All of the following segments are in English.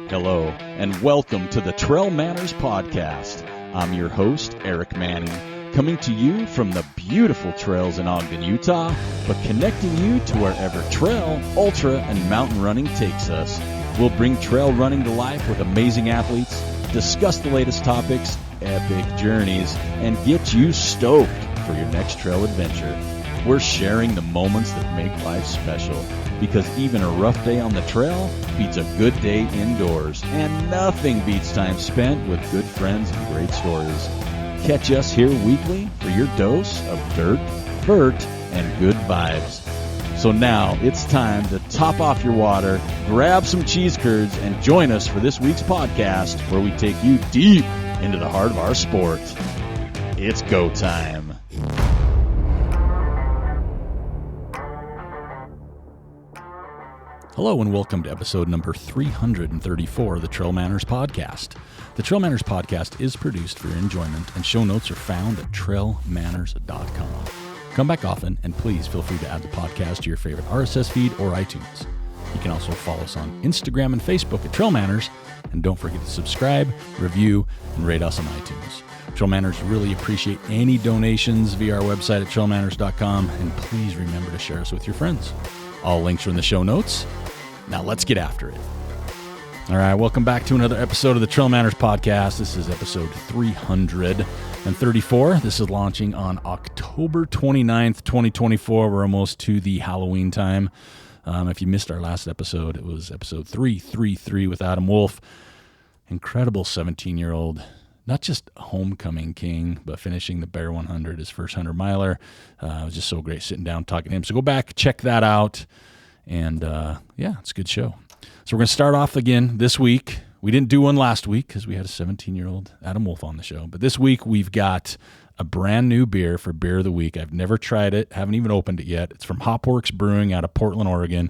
Hello, and welcome to the TrailManners podcast. I'm your host, Eric Manning, coming to you from the beautiful trails in Ogden, Utah, but connecting you to wherever trail, ultra, and mountain running takes us. We'll bring trail running to life with amazing athletes, discuss the latest topics, epic journeys, and get you stoked for your next trail adventure. We're sharing the moments that make life special, because even a rough day on the trail beats a good day indoors, and nothing beats time spent with good friends and great stories. Catch us here weekly for your dose of dirt, vert, and good vibes. So now it's time to top off your water, grab some cheese curds, and join us for this week's podcast, where we take you deep into the heart of our sport. It's go time. Hello and welcome to episode number 334 of the TrailManners podcast. The TrailManners podcast is produced for your enjoyment, and show notes are found at TrailManners.com. Come back often, and please feel free to add the podcast to your favorite RSS feed or iTunes. You can also follow us on Instagram and Facebook at TrailManners, and don't forget to subscribe, review, and rate us on iTunes. TrailManners really appreciate any donations via our website at TrailManners.com, and please remember to share us with your friends. All links are in the show notes. Now let's get after it. All right, welcome back to another episode of the TrailManners podcast. This is episode 334. This is launching on October 29th, 2024. We're almost to the Halloween time. If you missed our last episode, it was episode 333 with Adam Wolf. Incredible 17-year-old, not just homecoming king, but finishing the Bear 100, his first 100-miler. It was just so great sitting down talking to him. So go back, check that out. And yeah, it's a good show. So we're going to start off again this week. We didn't do one last week because we had a 17-year-old Adam Wolf on the show. But this week we've got a brand new beer for Beer of the Week. I've never tried it, haven't even opened it yet. It's from Hopworks Brewing out of Portland, Oregon.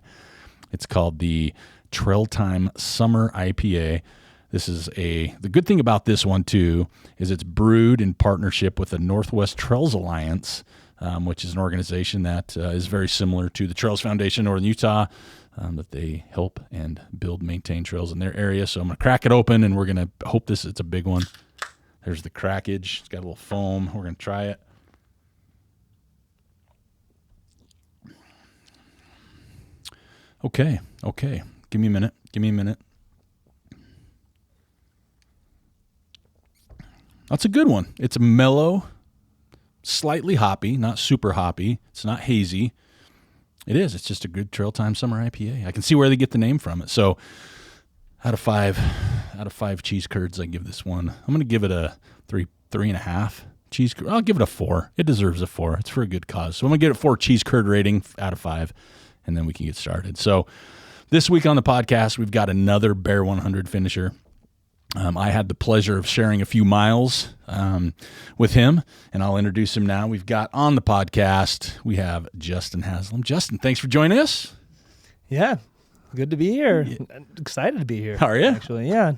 It's called the Trail Time Summer IPA. This is the good thing about this one too is it's brewed in partnership with the Northwest Trails Alliance, which is an organization that is very similar to the Trails Foundation in Northern Utah, that they help and build, maintain trails in their area. So I'm going to crack it open, and we're going to hope it's a big one. There's the crackage. It's got a little foam. We're going to try it. Okay. Give me a minute. That's a good one. It's mellow, slightly hoppy, not super hoppy. It's not hazy. It is. It's just a good Trail Time Summer IPA. I can see where they get the name from it. So out of five cheese curds, I give this one. I'm going to give it a 3.5 cheese curd. I'll give it a 4. It deserves a 4. It's for a good cause. So I'm going to give it a 4 cheese curd rating out of 5, and then we can get started. So this week on the podcast, we've got another Bear 100 finisher. I had the pleasure of sharing a few miles with him, and I'll introduce him now. We've got on the podcast, we have Justin Haslam. Justin, thanks for joining us. Yeah, good to be here. Yeah. I'm excited to be here. Are you? Actually, yeah.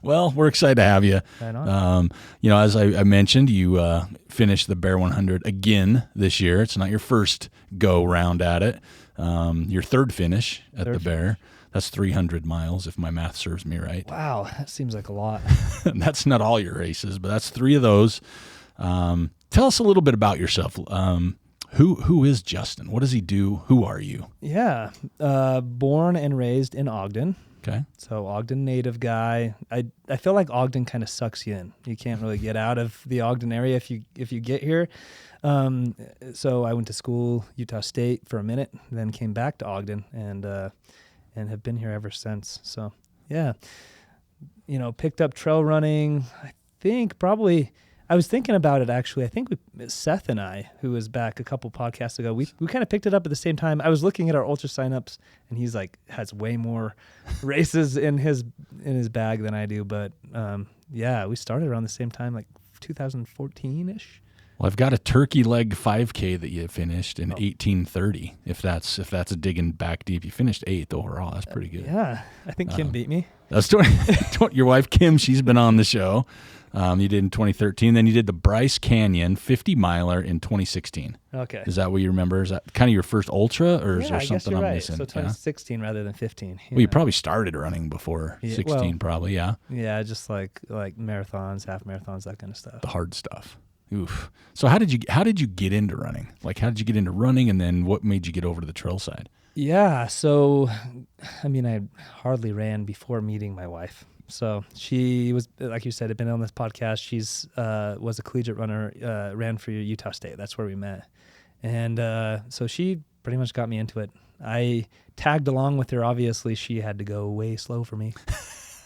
Well, we're excited to have you. Right on. As I mentioned, you finished the Bear 100 again this year. It's not your first go round at it. Your third finish at the Bear. That's 300 miles, if my math serves me right. Wow, that seems like a lot. That's not all your races, but that's 3 of those. Tell us a little bit about yourself. Who is Justin? What does he do? Who are you? Yeah, born and raised in Ogden. Okay. So Ogden native guy. I feel like Ogden kind of sucks you in. You can't really get out of the Ogden area if you get here. So I went to school, Utah State, for a minute, then came back to Ogden and have been here ever since. So, yeah, picked up trail running. I think probably, I was thinking about it actually. I think Seth and I, who was back a couple podcasts ago, we kind of picked it up at the same time. I was looking at our ultra signups, and he's has way more races in his bag than I do. But yeah, we started around the same time, like 2014-ish. Well, I've got a turkey leg 5K that you finished in 1830. If that's a digging back deep, you finished 8th overall. That's pretty good. Yeah, I think Kim beat me. That's 20, your wife Kim. She's been on the show. You did in 2013. Then you did the Bryce Canyon 50 miler in 2016. Okay. Is that what you remember? Is that kind of your first ultra, or is there I guess something you're I'm right. missing? So 2016 rather than 15. Well, you probably started running before 16, probably. Yeah. Yeah, just like marathons, half marathons, that kind of stuff. The hard stuff. Oof. So how did you get into running? Like, how did you get into running, and then what made you get over to the trail side? Yeah. So, I mean, I hardly ran before meeting my wife. So she was, like you said, had been on this podcast. She's was a collegiate runner, ran for Utah State. That's where we met. And so she pretty much got me into it. I tagged along with her. Obviously, she had to go way slow for me.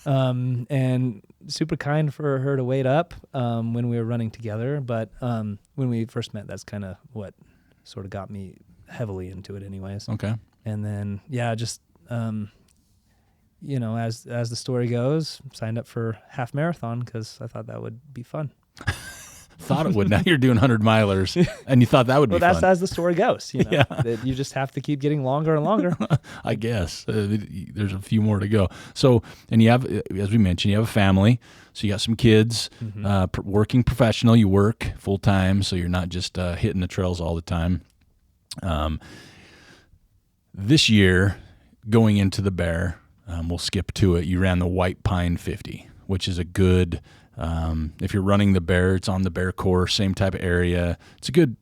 And super kind for her to wait up when we were running together. But when we first met, that's kind of what sort of got me heavily into it anyways. Okay. And then, yeah, just... as the story goes, signed up for half marathon because I thought that would be fun. Thought it would. Now you're doing 100 milers, and you thought that would be fun. Well, that's as the story goes. Yeah. That you just have to keep getting longer and longer. I guess there's a few more to go. So, and you have, as we mentioned, you have a family. So you got some kids, working professional. You work full time, so you're not just hitting the trails all the time. This year, going into the Bear. We'll skip to it. You ran the White Pine 50, which is a good, if you're running the Bear, it's on the Bear course, same type of area. It's a good,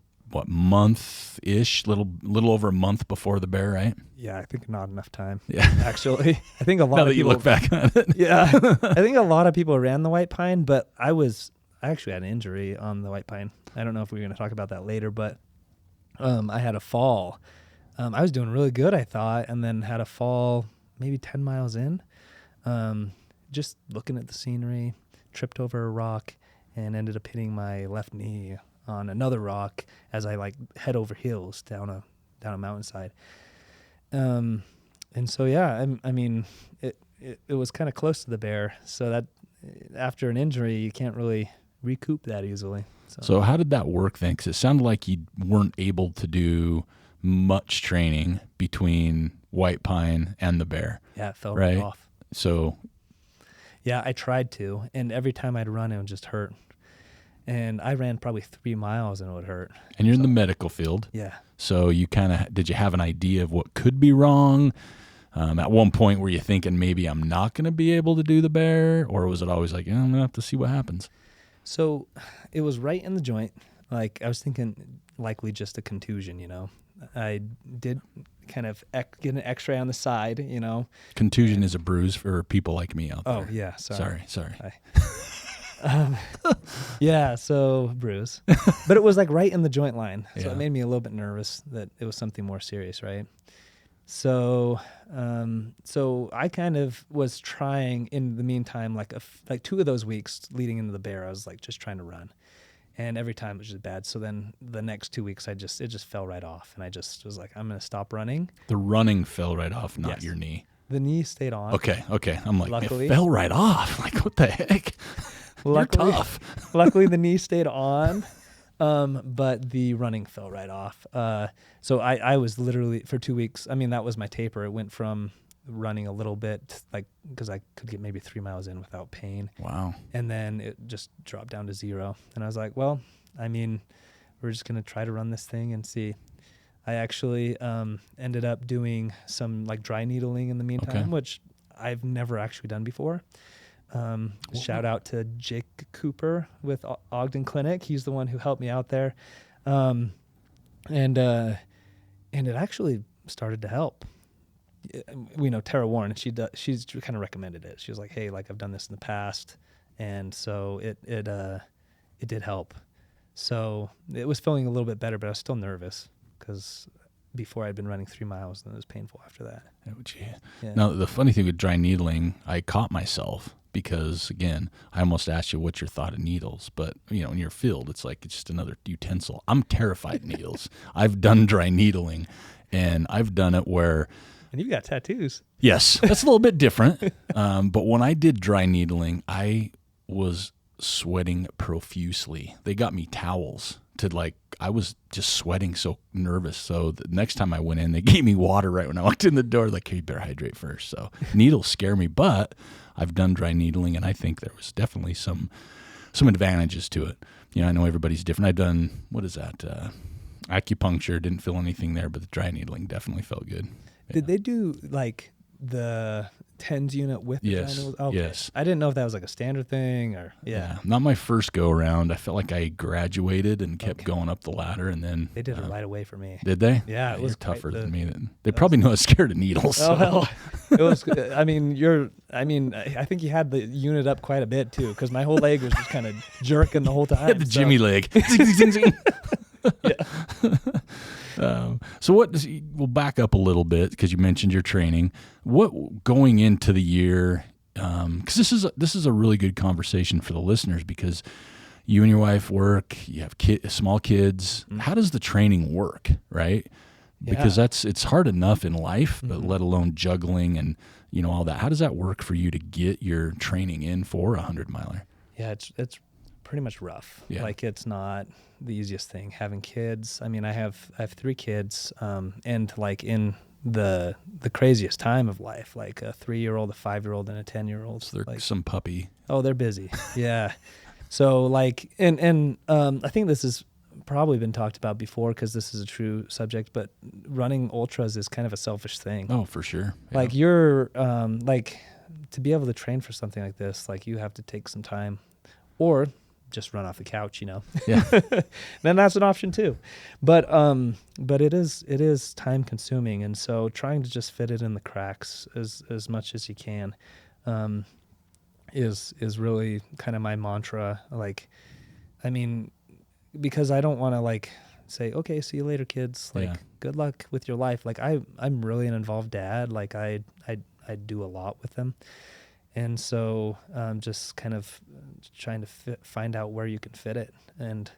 month-ish, little over a month before the Bear, right? Yeah, I think not enough time. Yeah. Actually, I think a lot now of that people you look back on it. Yeah. I think a lot of people ran the White Pine, but I actually had an injury on the White Pine. I don't know if we're going to talk about that later, but I had a fall. I was doing really good, I thought, and then had a fall maybe 10 miles in, just looking at the scenery, tripped over a rock and ended up hitting my left knee on another rock as I head over hills down a mountainside. And so, yeah, I mean, it was kind of close to the Bear. So that after an injury, you can't really recoup that easily. So how did that work then? 'Cause it sounded like you weren't able to do much training between White Pine and the Bear. Yeah, it fell right off. So, yeah, I tried to, and every time I'd run, it would just hurt. And I ran probably 3 miles, and it would hurt. And you're in the medical field. Yeah. So you did you have an idea of what could be wrong? At one point, were you thinking maybe I'm not going to be able to do the Bear, or was it always like, I'm going to have to see what happens? So it was right in the joint. I was thinking likely just a contusion, I did kind of get an x-ray on the side, Contusion is a bruise for people like me out there. Oh, yeah. Sorry. Yeah, so bruise. But it was right in the joint line. So it made me a little bit nervous that it was something more serious, right? So I kind of was trying in the meantime, like 2 of those weeks leading into the Bear, I was just trying to run. And every time it was just bad. So then the next 2 weeks, it just fell right off. And I just was like, I'm going to stop running. The running fell right off, not your knee. The knee stayed on. Okay. I'm like, luckily, it fell right off. Like, what the heck? Luckily, you're tough. Luckily, the knee stayed on, but the running fell right off. So I was literally, for 2 weeks, I mean, that was my taper. It went from running a little bit, because I could get maybe 3 miles in without pain. Wow. And then it just dropped down to 0. And I was like, well, I mean, we're just going to try to run this thing and see. I actually ended up doing some dry needling in the meantime, which I've never actually done before. Shout out to Jake Cooper with Ogden Clinic. He's the one who helped me out there. And it actually started to help. We know Tara Warren, and she's kind of recommended it. She was like, hey, I've done this in the past. And so it did help. So it was feeling a little bit better, but I was still nervous because before I'd been running 3 miles and it was painful after that. Yeah. Now, the funny thing with dry needling, I caught myself because, again, I almost asked you what's your thought of needles, but, in your field, it's just another utensil. I'm terrified of needles. I've done dry needling, and I've done it where... And you got tattoos. Yes, that's a little bit different. But when I did dry needling, I was sweating profusely. They got me towels to like, I was just sweating so nervous. So the next time I went in, they gave me water right when I walked in the door. Like, hey, you better hydrate first. So needles scare me, but I've done dry needling, and I think there was definitely some advantages to it. You know, I know everybody's different. I've done, what is that? Acupuncture, didn't feel anything there, but the dry needling definitely felt good. Yeah. Did they do like the TENS unit with the dry needles? Okay. Yes. I didn't know if that was like a standard thing or, yeah. Not my first go around. I felt like I graduated and kept going up the ladder, and then They did it right away for me. Did they? Yeah, it was tougher quite than me. They probably know I was scared of needles. Oh, So. well, it was, I think you had the unit up quite a bit too, because my whole leg was just kind of jerking the whole time. I had the Jimmy leg. Zing, zing, zing. So we'll back up a little bit because you mentioned your training. What going into the year, because this is a really good conversation for the listeners, because you and your wife work, you have small kids. Mm-hmm. How does the training work, right? Because it's hard enough in life, but let alone juggling and all that. How does that work for you to get your training in for a 100-miler? Yeah, it's pretty much rough. Yeah. Like, it's not the easiest thing having kids. I mean, I have 3 kids, and like in the craziest time of life, like a 3-year-old, a 5-year-old, and a 10-year-old. So they're like, some puppy. Oh, they're busy. Yeah. So like, and I think this has probably been talked about before because this is a true subject, but running ultras is kind of a selfish thing. Oh, for sure. Yeah. Like, you're like, to be able to train for something like this, like, you have to take some time, or just run off the couch, Yeah. Then that's an option too. But it is time consuming. And so trying to just fit it in the cracks as much as you can, is really kind of my mantra. Like, I mean, because I don't want to like say, okay, see you later, kids. Like, good luck with your life. Like, I'm really an involved dad. Like, I do a lot with them. And so just kind of trying to find out where you can fit it. And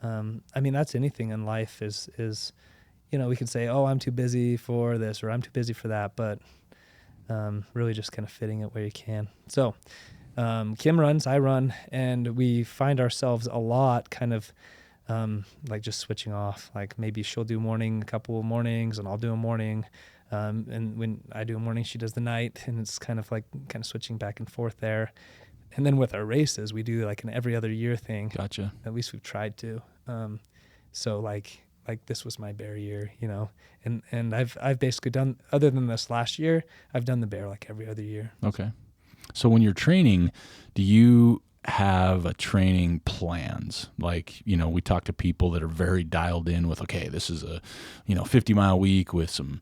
I mean, that's anything in life is we can say, oh, I'm too busy for this or I'm too busy for that, but really just kind of fitting it where you can. So Kim runs, I run, and we find ourselves a lot kind of like just switching off. Like, maybe she'll do morning, a couple of mornings, and I'll do a morning. And when I do a morning, she does the night, and it's kind of switching back and forth there. And then with our races, we do like an every other year thing. Gotcha. At least we've tried to. So like this was my bear year, and I've basically done, other than this last year, I've done the bear like every other year. Okay. So when you're training, do you have a training plans? Like, we talk to people that are very dialed in with, okay, this is a 50-mile week with some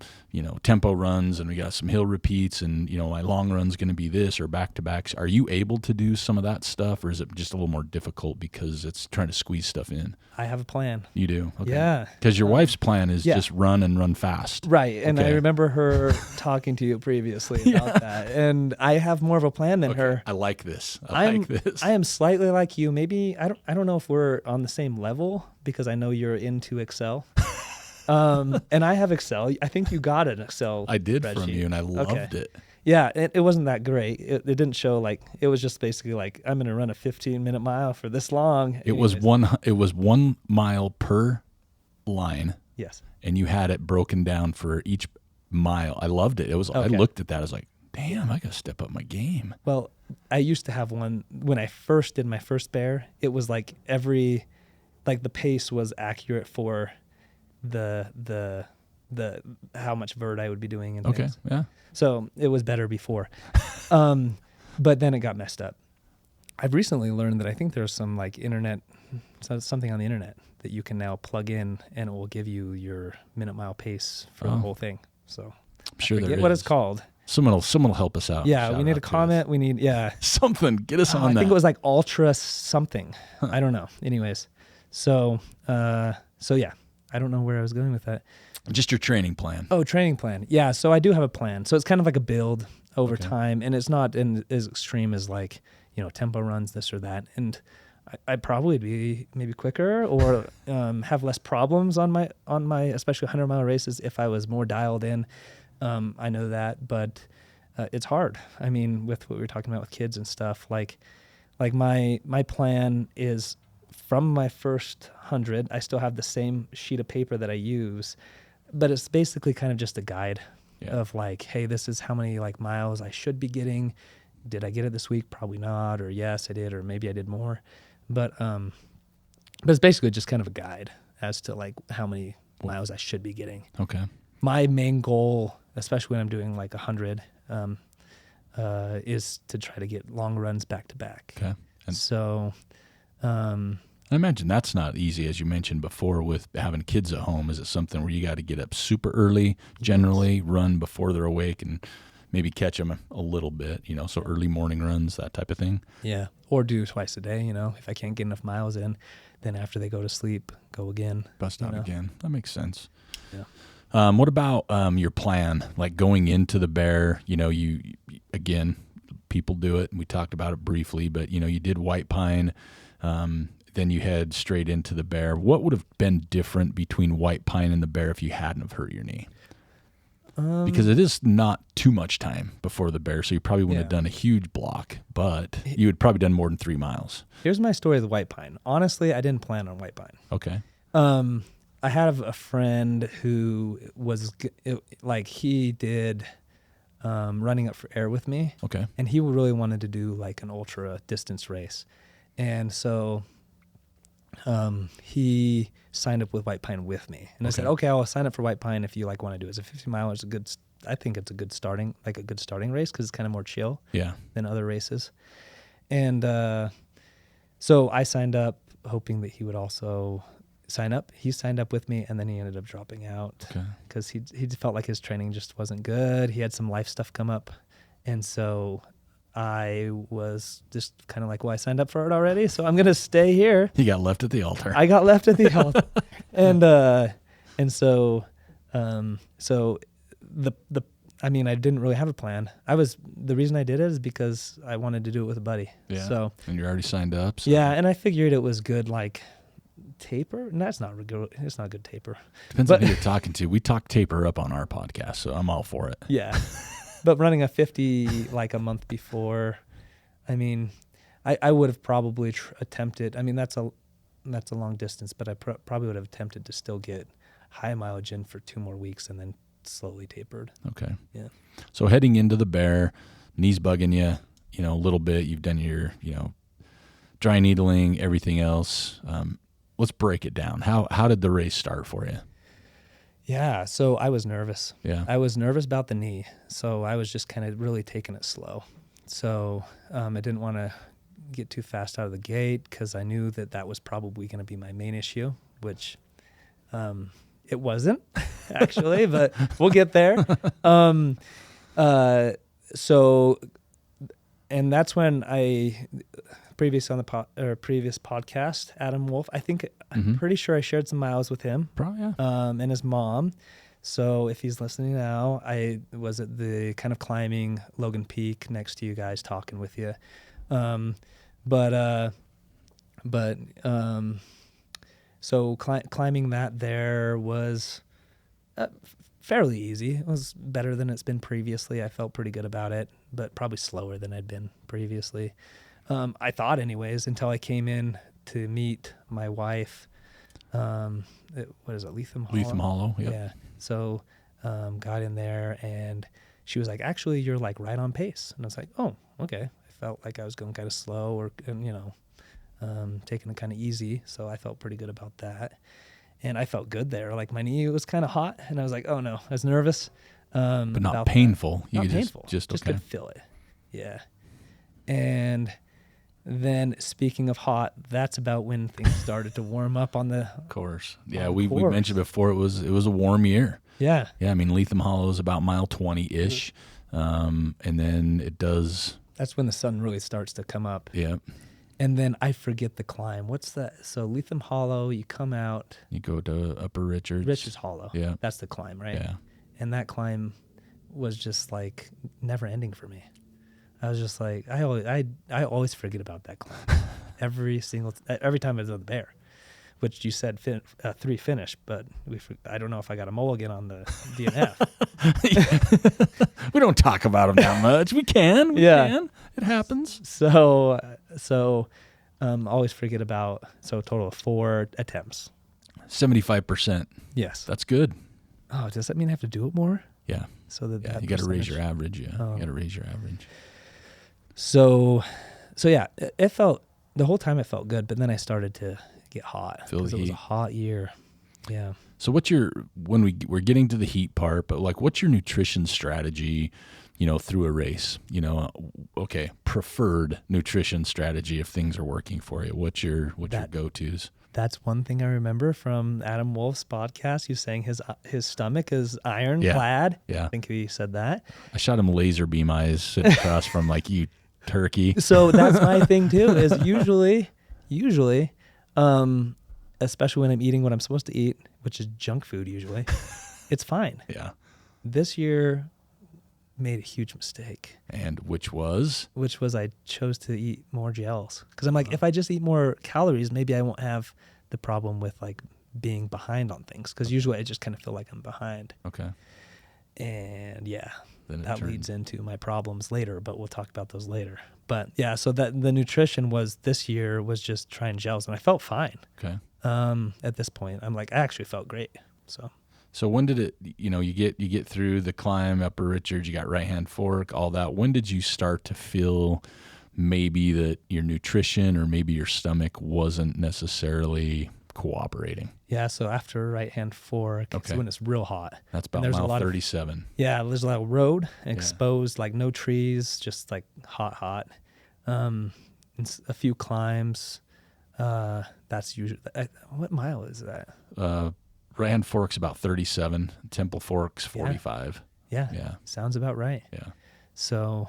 tempo runs, and we got some hill repeats, and my long run's going to be this, or back-to-backs. Are you able to do some of that stuff, or is it just a little more difficult because it's trying to squeeze stuff in? I have a plan. You do? Okay. Yeah. Because your wife's plan is just run and run fast. Right. And okay. I remember her talking to you previously about that. And I have more of a plan than her. I like this. I am slightly like you. Maybe I don't know if we're on the same level, because I know you're into Excel. And I have Excel. I think you got an Excel. I did spreadsheet. From you, and I loved it. Yeah, it wasn't that great. It didn't show, like, it was just basically like, I'm going to run a 15-minute mile for this long. It was 1 mile per line. Yes. And you had it broken down for each mile. I loved it. I looked at that. I was like, damn, I got to step up my game. Well, I used to have one when I first did my first bear. It was like the pace was accurate for the how much vert I would be doing and things. Yeah. So it was better before. But then it got messed up. I've recently learned that I think there's some something on the internet that you can now plug in, and it will give you your minute mile pace for the whole thing. So I'm sure I forget what it's called. Someone will help us out. Yeah, we need a comment. We need something. Get us on that. I think it was like ultra something. I don't know. Anyways, so yeah, I don't know where I was going with that. Just your training plan. Oh, training plan. Yeah, so I do have a plan. So it's kind of like a build over time, and it's not as extreme as like, tempo runs, this or that. And I'd probably be maybe quicker or have less problems on my especially 100-mile races if I was more dialed in. I know that, but it's hard. I mean, with what we were talking about with kids and stuff, like my plan is from my first 100, I still have the same sheet of paper that I use, but it's basically kind of just a guide of like, hey, this is how many like miles I should be getting. Did I get it this week? Probably not. Or yes, I did. Or maybe I did more. But it's basically just kind of a guide as to like how many miles I should be getting. Okay. My main goal, especially when I'm doing like 100, is to try to get long runs back to back. Okay. And so, I imagine that's not easy, as you mentioned before, with having kids at home. Is it something where you got to get up super early, generally run before they're awake, and maybe catch them a little bit, so early morning runs, that type of thing? Yeah. Or do twice a day, if I can't get enough miles in, then after they go to sleep, go again. Bust out again. That makes sense. Yeah. What about your plan, like going into the bear? You again, people do it, and we talked about it briefly, but you did White Pine, then you head straight into the bear. What would have been different between White Pine and the bear if you hadn't have hurt your knee? Because it is not too much time before the bear, so you probably wouldn't have done a huge block, but you had probably done more than 3 miles. Here's my story of the White Pine. Honestly, I didn't plan on White Pine. Okay. I have a friend who was like, he did running up for air with me. Okay. And he really wanted to do like an ultra distance race. And so he signed up with White Pine with me. And I said, okay, I'll sign up for White Pine if you like want to do it. It's a 50 mile. I think it's a good starting race because it's kind of more chill than other races. And so I signed up hoping that he would also sign up. He signed up with me, and then he ended up dropping out because he felt like his training just wasn't good. He had some life stuff come up. And so I was just kind of like, well, I signed up for it already, so I'm going to stay here. You got left at the altar. I got left at the altar. And so I didn't really have a plan. The reason I did it is because I wanted to do it with a buddy. Yeah. So, and you're already signed up. So. Yeah. And I figured it was good, like taper. No, it's not good. It's not good taper. Depends on who you're talking to. We talk taper up on our podcast, so I'm all for it. Yeah. But running a 50 like a month before, I would have probably attempted. That's a long distance, but I probably would have attempted to still get high mileage in for 2 more weeks and then slowly tapered. Okay. Yeah. So heading into the bear, knees bugging you, a little bit. You've done your, dry needling, everything else. Let's break it down. How did the race start for you? Yeah, so I was nervous. Yeah. I was nervous about the knee, so I was just kind of really taking it slow. So I didn't want to get too fast out of the gate because I knew that was probably going to be my main issue, which it wasn't, actually, but we'll get there. And that's when previous podcast, Adam Wolf, I'm pretty sure I shared some miles with him. Probably, yeah. And his mom. So if he's listening now, I was at the kind of climbing Logan Peak next to you guys talking with you. So climbing that there was fairly easy. It was better than it's been previously. I felt pretty good about it, but probably slower than I'd been previously. I thought anyways, until I came in to meet my wife. What is it, Lethem Hollow? Lethem Hollow, yep. Yeah. So got in there, and she was like, actually, you're like right on pace. And I was like, oh, okay. I felt like I was going kind of slow taking it kind of easy. So I felt pretty good about that. And I felt good there. Like my knee was kind of hot, and I was like, oh no, I was nervous. But not painful. Not painful. Just could feel it. Yeah. And then speaking of hot, that's about when things started to warm up on the. Of course. Yeah, we mentioned before it was a warm year. Yeah. Yeah, Lethem Hollow is about mile 20-ish. And then it does. That's when the sun really starts to come up. Yeah. And then I forget the climb. What's that? So Lethem Hollow, you come out. You go to Upper Richards. Richards Hollow. Yeah. That's the climb, right? Yeah. And that climb was just like never ending for me. I was just like, I always forget about that climb. every time I was on the bear, which you said 3 finish, but I don't know if I got a mulligan on the DNF. We don't talk about them that much. We can. We can. It happens. So Always forget about, so a total of 4 attempts. 75%. Yes. That's good. Oh, does that mean I have to do it more? Yeah. So that You got to raise percentage- your average. Yeah. Oh. You got to raise your average. So yeah, it felt, the whole time it felt good, but then I started to get hot Feel the because it was a heat. hot year. Yeah. So when we're getting to the heat part, but like, what's your nutrition strategy, through a race, preferred nutrition strategy if things are working for you? What's your go-tos? That's one thing I remember from Adam Wolf's podcast. He was saying his stomach is ironclad. Yeah. I think he said that. I shot him laser beam eyes sitting across from like, you turkey. So that's my thing too, is usually, especially when I'm eating what I'm supposed to eat, which is junk food usually, it's fine. Yeah. This year made a huge mistake. And which was? I chose to eat more gels. Because I'm like, if I just eat more calories, maybe I won't have the problem with like being behind on things. Because usually I just kind of feel like I'm behind. Okay. And yeah, Then that leads into my problems later, but we'll talk about those later. But yeah, so that the nutrition was this year was just trying gels, and I felt fine. Okay. At this point, I'm like, I actually felt great. So when did it, you get through the climb, Upper Richards, you got right hand fork, all that. When did you start to feel maybe that your nutrition or maybe your stomach wasn't necessarily cooperating? Yeah, so after right hand fork, it's when it's real hot. That's about mile 37. There's a lot of road, exposed, like no trees, just like hot. And a few climbs. That's usually, what mile is that? Right hand fork's about 37. Temple fork's 45. Yeah. Sounds about right. Yeah. So,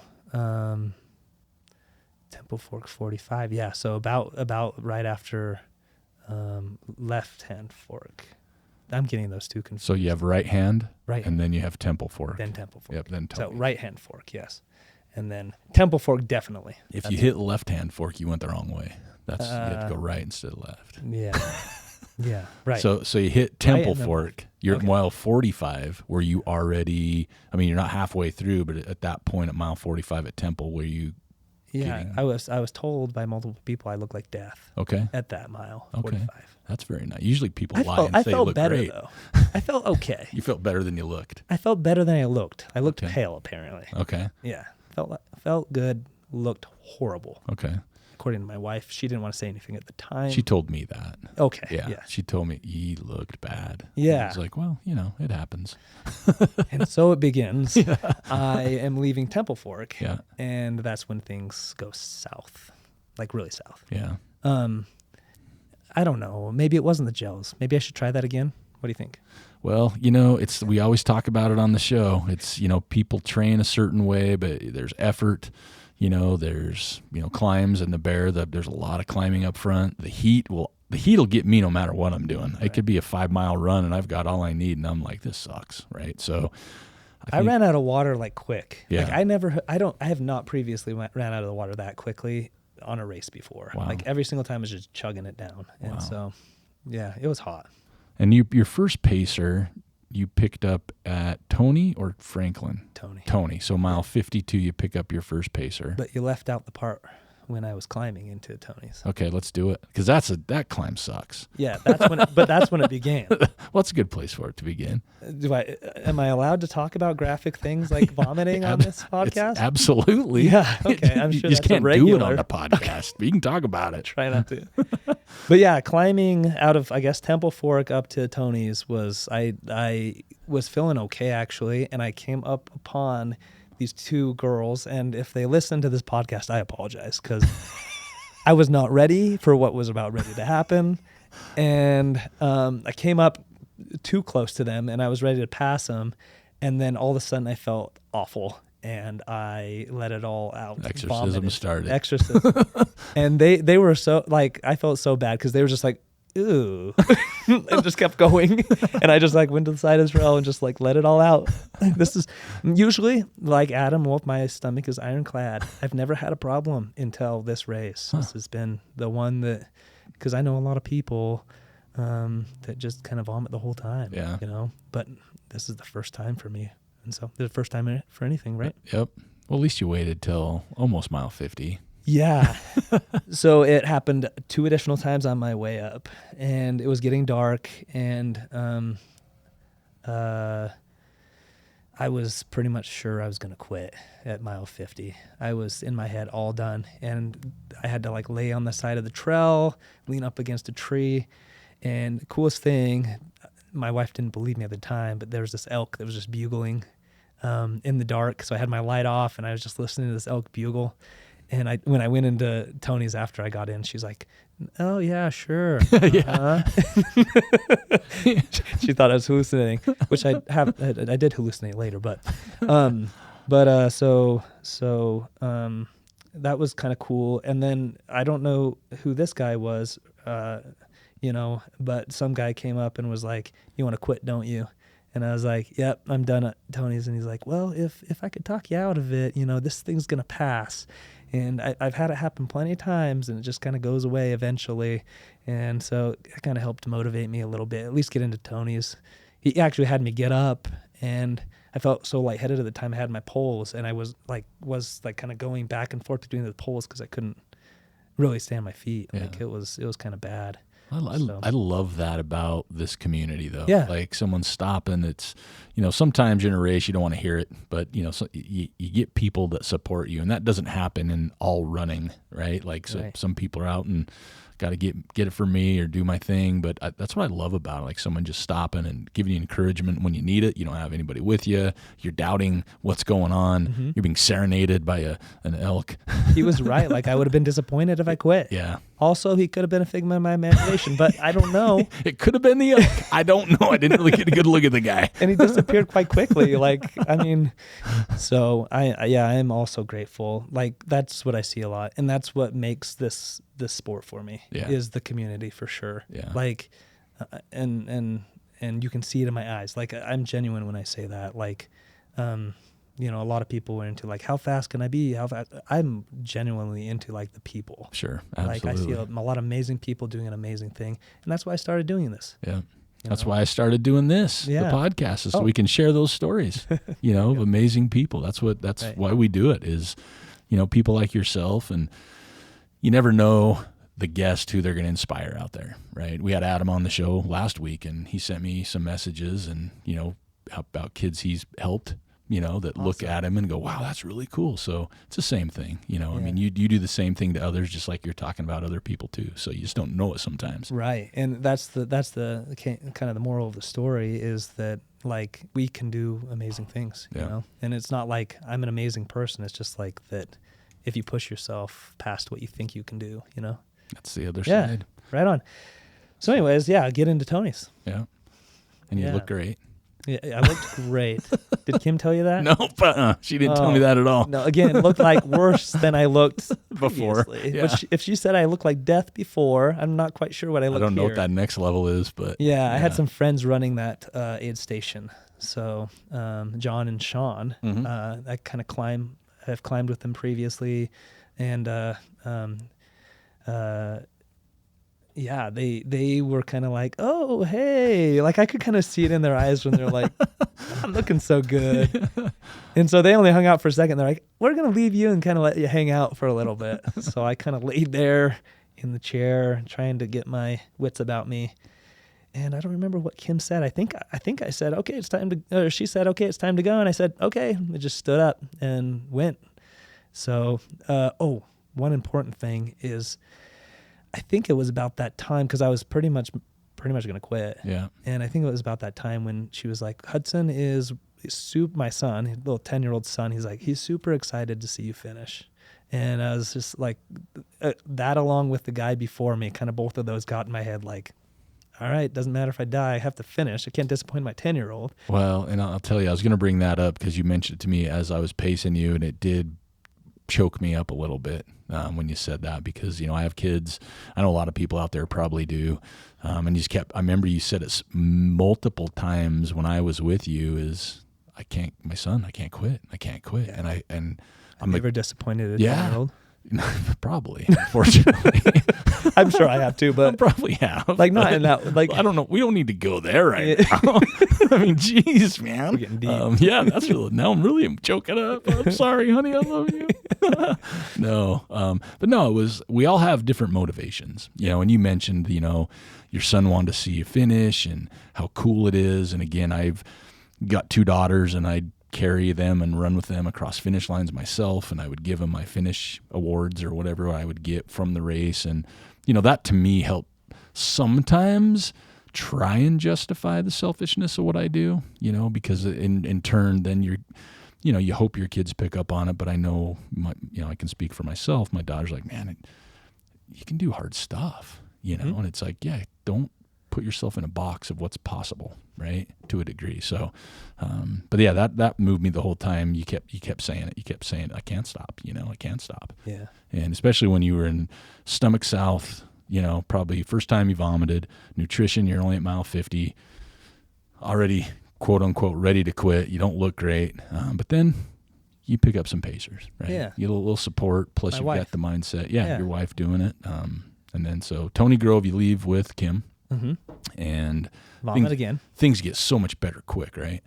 Temple fork's 45. Yeah. So about right after, left hand fork. I'm getting those two confused. So you have right hand, Right. and then you have temple fork. Then temple fork. Yep. Then So right hand fork. Yes. And then temple fork, definitely. If you hit left hand fork, you went the wrong way. You have to go right instead of left. Yeah. Yeah. Right. So you hit temple and then fork. You're at mile 45, where you already. I mean, you're not halfway through, but at that point, at mile 45 at temple, where you. Yeah, I was told by multiple people I look like death. Okay. At that mile 45. Okay. That's very nice. Usually people lie and I say felt you look better great. though. I felt okay. You felt better than you looked. I felt better than I looked. I looked pale apparently. Okay. Yeah. Felt good. Looked horrible. Okay. According to my wife, she didn't want to say anything at the time. She told me that. Okay. Yeah. She told me he looked bad. Yeah. I was like, well, it happens. And so it begins. I am leaving Temple Fork. Yeah. And that's when things go south, like really south. Yeah. I don't know. Maybe it wasn't the gels. Maybe I should try that again. What do you think? Well, we always talk about it on the show. It's, people train a certain way, but there's effort, there's, climbs in the bear, there's a lot of climbing up front. The heat will get me no matter what I'm doing. Right. It could be a 5-mile run and I've got all I need and I'm like, this sucks. Right. So I ran out of water like quick. Yeah. Like I have not previously ran out of the water that quickly on a race before. Wow. Like every single time I was just chugging it down. And so, yeah, it was hot. And your first pacer, you picked up at Tony or Franklin? Tony. So mile 52, you pick up your first pacer. But you left out the part when I was climbing into Tony's. Okay, let's do it. Because that climb sucks. Yeah, that's when it began. Well, it's a good place for it to begin. Am I allowed to talk about graphic things like vomiting on this podcast? Absolutely. Yeah. Okay. I'm sure you just that's can't do it on the podcast. But you can talk about it. Try not to. But yeah, climbing out of, I guess, Temple Fork up to Tony's was, I was feeling okay actually, and I came up upon these two girls, and if they listen to this podcast, I apologize because I was not ready for what was about ready to happen, and I came up too close to them, and I was ready to pass them, and then all of a sudden I felt awful, and I let it all out. Exorcism started. Exorcism. And they were so, like, I felt so bad because they were just like, ooh, and just kept going. And I just like went to the side of this rail and just like let it all out. This is usually like Adam Wolf, my stomach is ironclad. I've never had a problem until this race. This has been the one that, because I know a lot of people that just kind of vomit the whole time. Yeah. But this is the first time for me. And so the first time for anything, right? Yep. Well, at least you waited till almost mile 50. Yeah. So it happened 2 additional times on my way up, and it was getting dark, and I was pretty much sure I was going to quit at mile 50. I was in my head all done, and I had to like lay on the side of the trail, lean up against a tree. And the coolest thing, my wife didn't believe me at the time, but there was this elk that was just bugling in the dark. So I had my light off and I was just listening to this elk bugle. And when I went into Tony's after I got in, she's like, "Oh yeah, sure." Yeah. She thought I was hallucinating, which I did hallucinate later, but that was kind of cool. And then I don't know who this guy was, but some guy came up and was like, "You want to quit, don't you?" And I was like, "Yep, I'm done at Tony's." And he's like, "Well, if I could talk you out of it, this thing's gonna pass." And I've had it happen plenty of times, and it just kind of goes away eventually. And so it kind of helped motivate me a little bit, at least get into Tony's. He actually had me get up, and I felt so lightheaded at the time. I had my poles, and I was kind of going back and forth between the poles because I couldn't really stay on my feet. Yeah. Like it was kind of bad. I love that about this community, though. Yeah. Like someone stopping. It's, sometimes in a race you don't want to hear it, but so you get people that support you, and that doesn't happen in all running, right? Like Right. some people are out and got to get it for me or do my thing, but that's what I love about it. Like someone just stopping and giving you encouragement when you need it. You don't have anybody with you. You're doubting what's going on. Mm-hmm. You're being serenaded by an elk. He was right. Like I would have been disappointed if I quit. Yeah. Also, he could have been a figment of my imagination, but I don't know. It could have been the elk. I don't know. I didn't really get a good look at the guy. And he disappeared quite quickly. So I am also grateful. Like that's what I see a lot, and that's what makes this sport for me. Yeah. Is the community for sure. Yeah. Like, and you can see it in my eyes. Like I'm genuine when I say that. Like, a lot of people are into like, how fast can I be? How fast? I'm genuinely into like the people. Sure, absolutely. Like I see a lot of amazing people doing an amazing thing, and that's why I started doing this. Yeah. That's why I started doing this, the podcast, is so we can share those stories, of amazing people. That's Right. why we do it is, people like yourself, and you never know the guest who they're going to inspire out there, right? We had Adam on the show last week, and he sent me some messages and, about kids he's helped, that look at him and go, wow, that's really cool. So it's the same thing, I mean, you do the same thing to others, just like you're talking about other people too. So you just don't know it sometimes. Right. And that's the kind of the moral of the story is that like we can do amazing things, and it's not like I'm an amazing person. It's just like that if you push yourself past what you think you can do, That's the other Yeah. side. Right on. So anyways, get into Tony's. Yeah. And you look great. Yeah, I looked great. Did Kim tell you that? Nope. She didn't tell me that at all. No, again, it looked like worse than I looked Before. previously. Yeah. Which, if she said I looked like death before, I'm not quite sure what I I look don't know here. what that next level is, but Yeah, I had some friends running that aid station. So John and Sean, I kind of have climbed with them previously, and they were kind of like, oh, hey, like I could kind of see it in their eyes when they're like, I'm looking so good. And so they only hung out for a second. They're like, we're going to leave you and kind of let you hang out for a little bit. So I kind of laid there in the chair trying to get my wits about me. And I don't remember what Kim said. I think I said, okay, it's time to, or she said, okay, it's time to go. And I said, okay. I just stood up and went. So, one important thing is, I think it was about that time because I was pretty much going to quit. Yeah. And I think it was about that time when she was like, Hudson is my son, his little 10-year-old son. He's like, he's super excited to see you finish. And I was just like, that along with the guy before me, kind of both of those got in my head like, all right, doesn't matter if I die, I have to finish. I can't disappoint my 10-year-old. Well, and I'll tell you, I was going to bring that up because you mentioned it to me as I was pacing you, and it did choke me up a little bit when you said that because, I have kids. I know a lot of people out there probably do. And I remember you said it multiple times when I was with you my son, I can't quit. I can't quit. Yeah. And I'm never disappointed a yeah. 10-year-old. Probably, unfortunately. I'm sure I have too, I but probably have. like not in that. Like I don't know. We don't need to go there right now. I mean, geez, man. We're getting deep. Yeah, that's really, now I'm really choking up. I'm sorry, honey. I love you. No, but no, we all have different motivations, and you mentioned, your son wanted to see you finish and how cool it is. And again, I've got 2 daughters, and I carry them and run with them across finish lines myself, and I would give them my finish awards or whatever I would get from the race. And that to me helped sometimes try and justify the selfishness of what I do, because in turn then you hope your kids pick up on it. But I know I can speak for myself. My daughter's like, man, you can do hard stuff, and it's like, yeah, don't put yourself in a box of what's possible, right? To a degree. So, but yeah, that moved me the whole time. You kept saying it. You kept saying, I can't stop, I can't stop. Yeah. And especially when you were in Stomach South, probably first time you vomited, nutrition, you're only at mile 50, already quote unquote ready to quit. You don't look great. But then you pick up some pacers, right? Yeah. You get a little support. Plus you've got the mindset. Yeah. Your wife doing it. And then so Tony Grove, you leave with Kim. Mm-hmm. And vomit again. Things get so much better quick, right?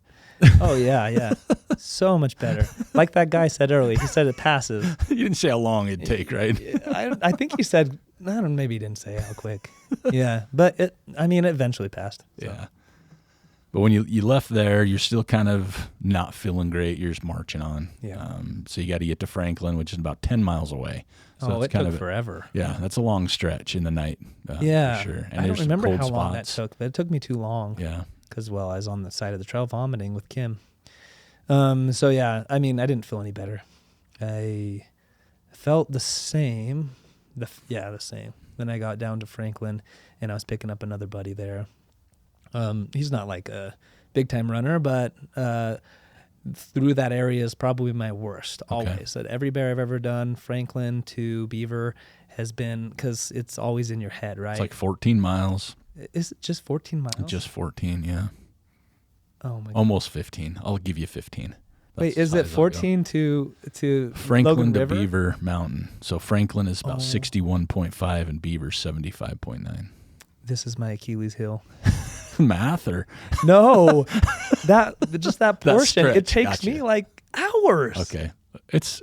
Oh yeah, so much better. Like that guy said earlier, he said it passes. You didn't say how long it'd take, right? I think he said, I don't know, maybe he didn't say how quick. Yeah, but it eventually passed. So. Yeah. But when you left there, you're still kind of not feeling great. You're just marching on. Yeah. So you got to get to Franklin, which is about 10 miles away. So it took forever. Yeah, that's a long stretch in the night. For sure. And I don't remember how long that spots. took, but it took me too long. Yeah. Because, I was on the side of the trail vomiting with Kim. So, yeah, I didn't feel any better. I felt the same. The same. Then I got down to Franklin, and I was picking up another buddy there. He's not like a big-time runner, but through that area is probably my worst always. At every bear I've ever done, Franklin to Beaver has been, because it's always in your head, right? It's like 14 miles. Is it just 14 miles? Just 14, yeah. Oh my God. Almost 15. I'll give you 15. That's Wait, is it 14 to Franklin Logan to River? Beaver Mountain? So Franklin is about 61.5 and Beaver 75.9. This is my Achilles heel. Math or no, that portion. stretch. It takes me like hours. Okay. It's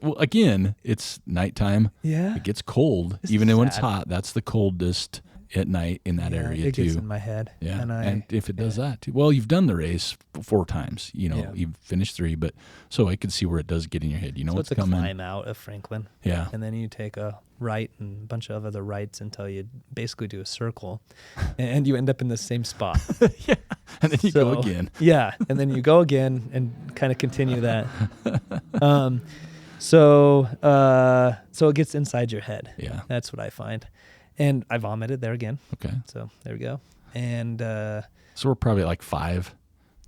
nighttime. Yeah. It gets cold, even when it's hot. That's the coldest at night in that area it too. gets in my head. Yeah. And if it does that too. Well, you've done the race 4 times, you've finished 3, but so I could see where it does get in your head. So what's it's a coming. climb out of Franklin. Yeah. And then you take a right and a bunch of other rights until you basically do a circle and you end up in the same spot. Yeah. And then you go again. Yeah. And then you go again and kind of continue that. So it gets inside your head. Yeah. That's what I find. And I vomited there again. Okay. So there we go. And so we're probably at like 5.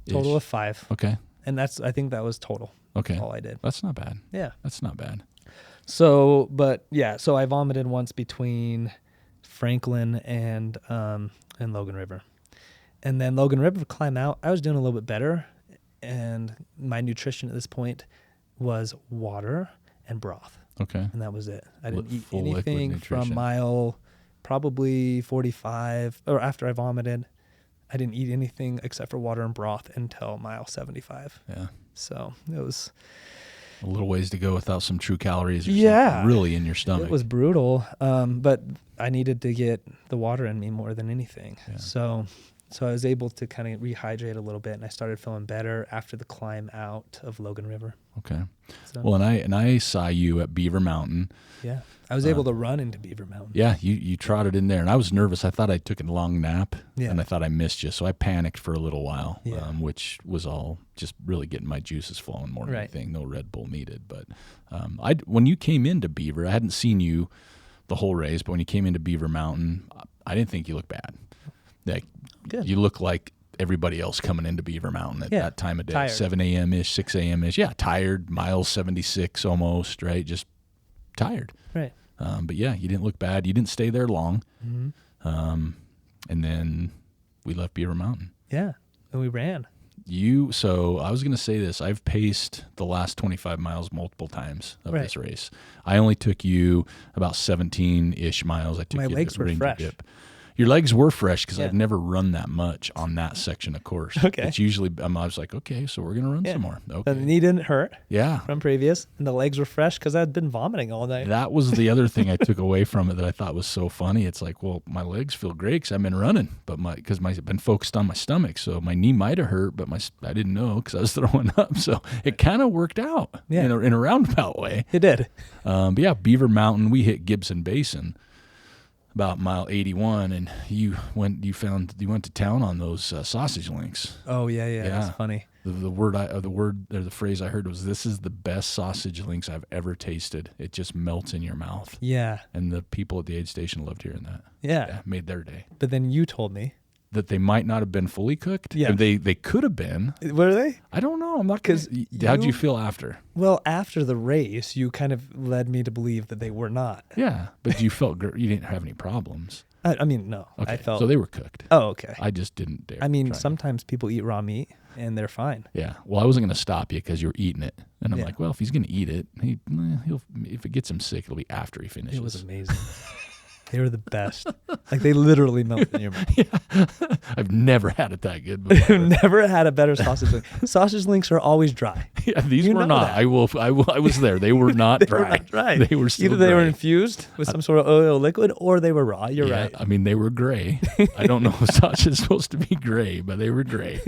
Total of 5. Okay. And I think that was total. Okay. All I did. That's not bad. Yeah. That's not bad. So, so I vomited once between Franklin and Logan River. And then Logan River climb out, I was doing a little bit better. And my nutrition at this point was water and broth. Okay. And that was it. I didn't eat full anything liquid from nutrition. mile probably 45, or after I vomited. I didn't eat anything except for water and broth until mile 75. Yeah. So it was a little ways to go without some true calories or Yeah. something really in your stomach. It was brutal, but I needed to get the water in me more than anything. Yeah. So I was able to kind of rehydrate a little bit, and I started feeling better after the climb out of Logan River. Okay. So, Well, and I saw you at Beaver Mountain. yeah, I was able to run into Beaver Mountain. Yeah, you trotted in there, and I was nervous. I thought I took a long nap, Yeah. and I thought I missed you, so I panicked for a little while, Yeah. which was all just really getting my juices flowing more than Right. anything. No Red Bull needed. But when you came into Beaver, I hadn't seen you the whole race, but when you came into Beaver Mountain, I didn't think you looked bad. Like, Good. you look like everybody else coming into Beaver Mountain at that time of day, Tired. 7 a.m.-ish, 6 a.m.-ish. Yeah, tired, miles 76 almost, right? Just tired. Right. But yeah, you didn't look bad. You didn't stay there long. Mm-hmm. And then we left Beaver Mountain. Yeah, and we ran. So I was going to say this. I've paced the last 25 miles multiple times of this race. I only took you about 17-ish miles. I took My you legs were fresh. Your legs were fresh because I've never run that much on that section of course. Okay. It's usually, I was like, okay, so we're going to run some more. Okay. The knee didn't hurt from previous, and the legs were fresh because I'd been vomiting all night. That was the other thing I took away from it that I thought was so funny. It's like, well, my legs feel great because I've been running, but I've been focused on my stomach. So my knee might have hurt, but I didn't know because I was throwing up. So it kind of worked out in a roundabout way. It did. But yeah, Beaver Mountain, we hit Gibson Basin about mile 81, and you went to town on those sausage links. Oh yeah. That's funny. The phrase I heard was, "This is the best sausage links I've ever tasted. It just melts in your mouth." Yeah. And the people at the aid station loved hearing that. Yeah. Made their day. But then you told me that they might not have been fully cooked. Yeah. They could have been. Were they? I don't know. I'm not, because how'd you feel after? Well, after the race, you kind of led me to believe that they were not. Yeah, but you felt you didn't have any problems. I mean, no. Okay, I felt so they were cooked. Oh, okay. I just didn't dare. I mean, sometimes people eat raw meat and they're fine. Yeah. Well, I wasn't going to stop you because you were eating it, and I'm like, well, if he's going to eat it, he'll. If it gets him sick, it'll be after he finishes. It was amazing. They were the best. Like, they literally melt in your mouth. Yeah. I've never had it that good before. I've never had a better sausage link. Sausage links are always dry. Yeah, these were not. I was there. They were not They dry. were not dry. They were still Either they gray. were infused with some sort of oil liquid, or they were raw. You're right. I mean, they were gray. I don't know if sausage is supposed to be gray, but they were gray.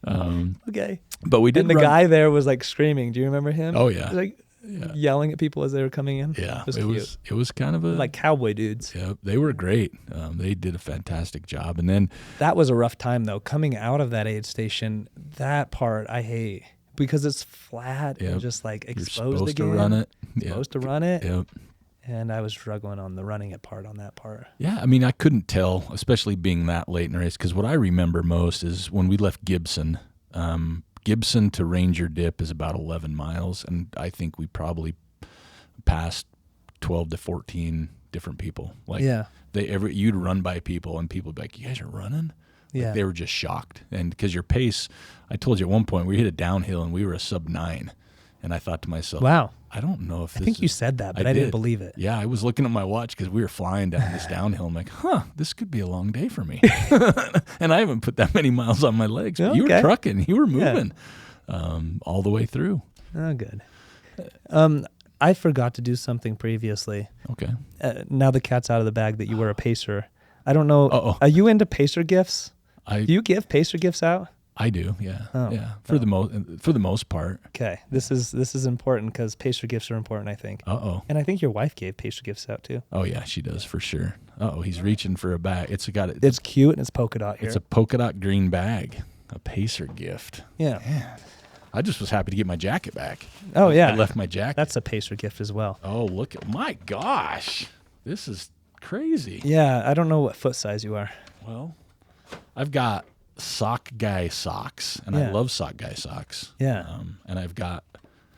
Okay. But we did. And the guy there was like screaming. Do you remember him? Oh yeah. Like yelling at people as they were coming in. Yeah. It was kind of like cowboy dudes. Yeah, they were great. They did a fantastic job. And then that was a rough time though. Coming out of that aid station, that part I hate because it's flat and just like exposed You're supposed again. to run it. Supposed to run it. Yep. And I was struggling on the running it part on that part. Yeah, I mean, I couldn't tell, especially being that late in the race, because what I remember most is when we left Gibson. Gibson to Ranger Dip is about 11 miles, and I think we probably passed 12 to 14 different people. Like, you'd run by people, and people would be like, "You guys are running?" Like, they were just shocked, and because your pace, I told you at one point we hit a downhill and we were a sub 9, and I thought to myself, "Wow, I don't know if I think you said that, but I didn't believe it." Yeah, I was looking at my watch because we were flying down this downhill. I'm like, this could be a long day for me. And I haven't put that many miles on my legs. But you were trucking. You were moving all the way through. Oh, good. I forgot to do something previously. Okay. Now the cat's out of the bag that you were a pacer. I don't know. Uh-oh. Are you into pacer gifts? Do you give pacer gifts out? I do, yeah. For the most part. Okay, this is important because pacer gifts are important, I think. And I think your wife gave pacer gifts out too. Oh yeah, she does for sure. He's reaching for a bag. It's cute and it's polka dot here. It's a polka dot green bag, a pacer gift. Yeah. Man, I just was happy to get my jacket back. Oh yeah, I left my jacket. That's a pacer gift as well. Oh look at my gosh, this is crazy. Yeah, I don't know what foot size you are. Well, I've got sock guy socks, and I love sock guy socks. Yeah. And I've got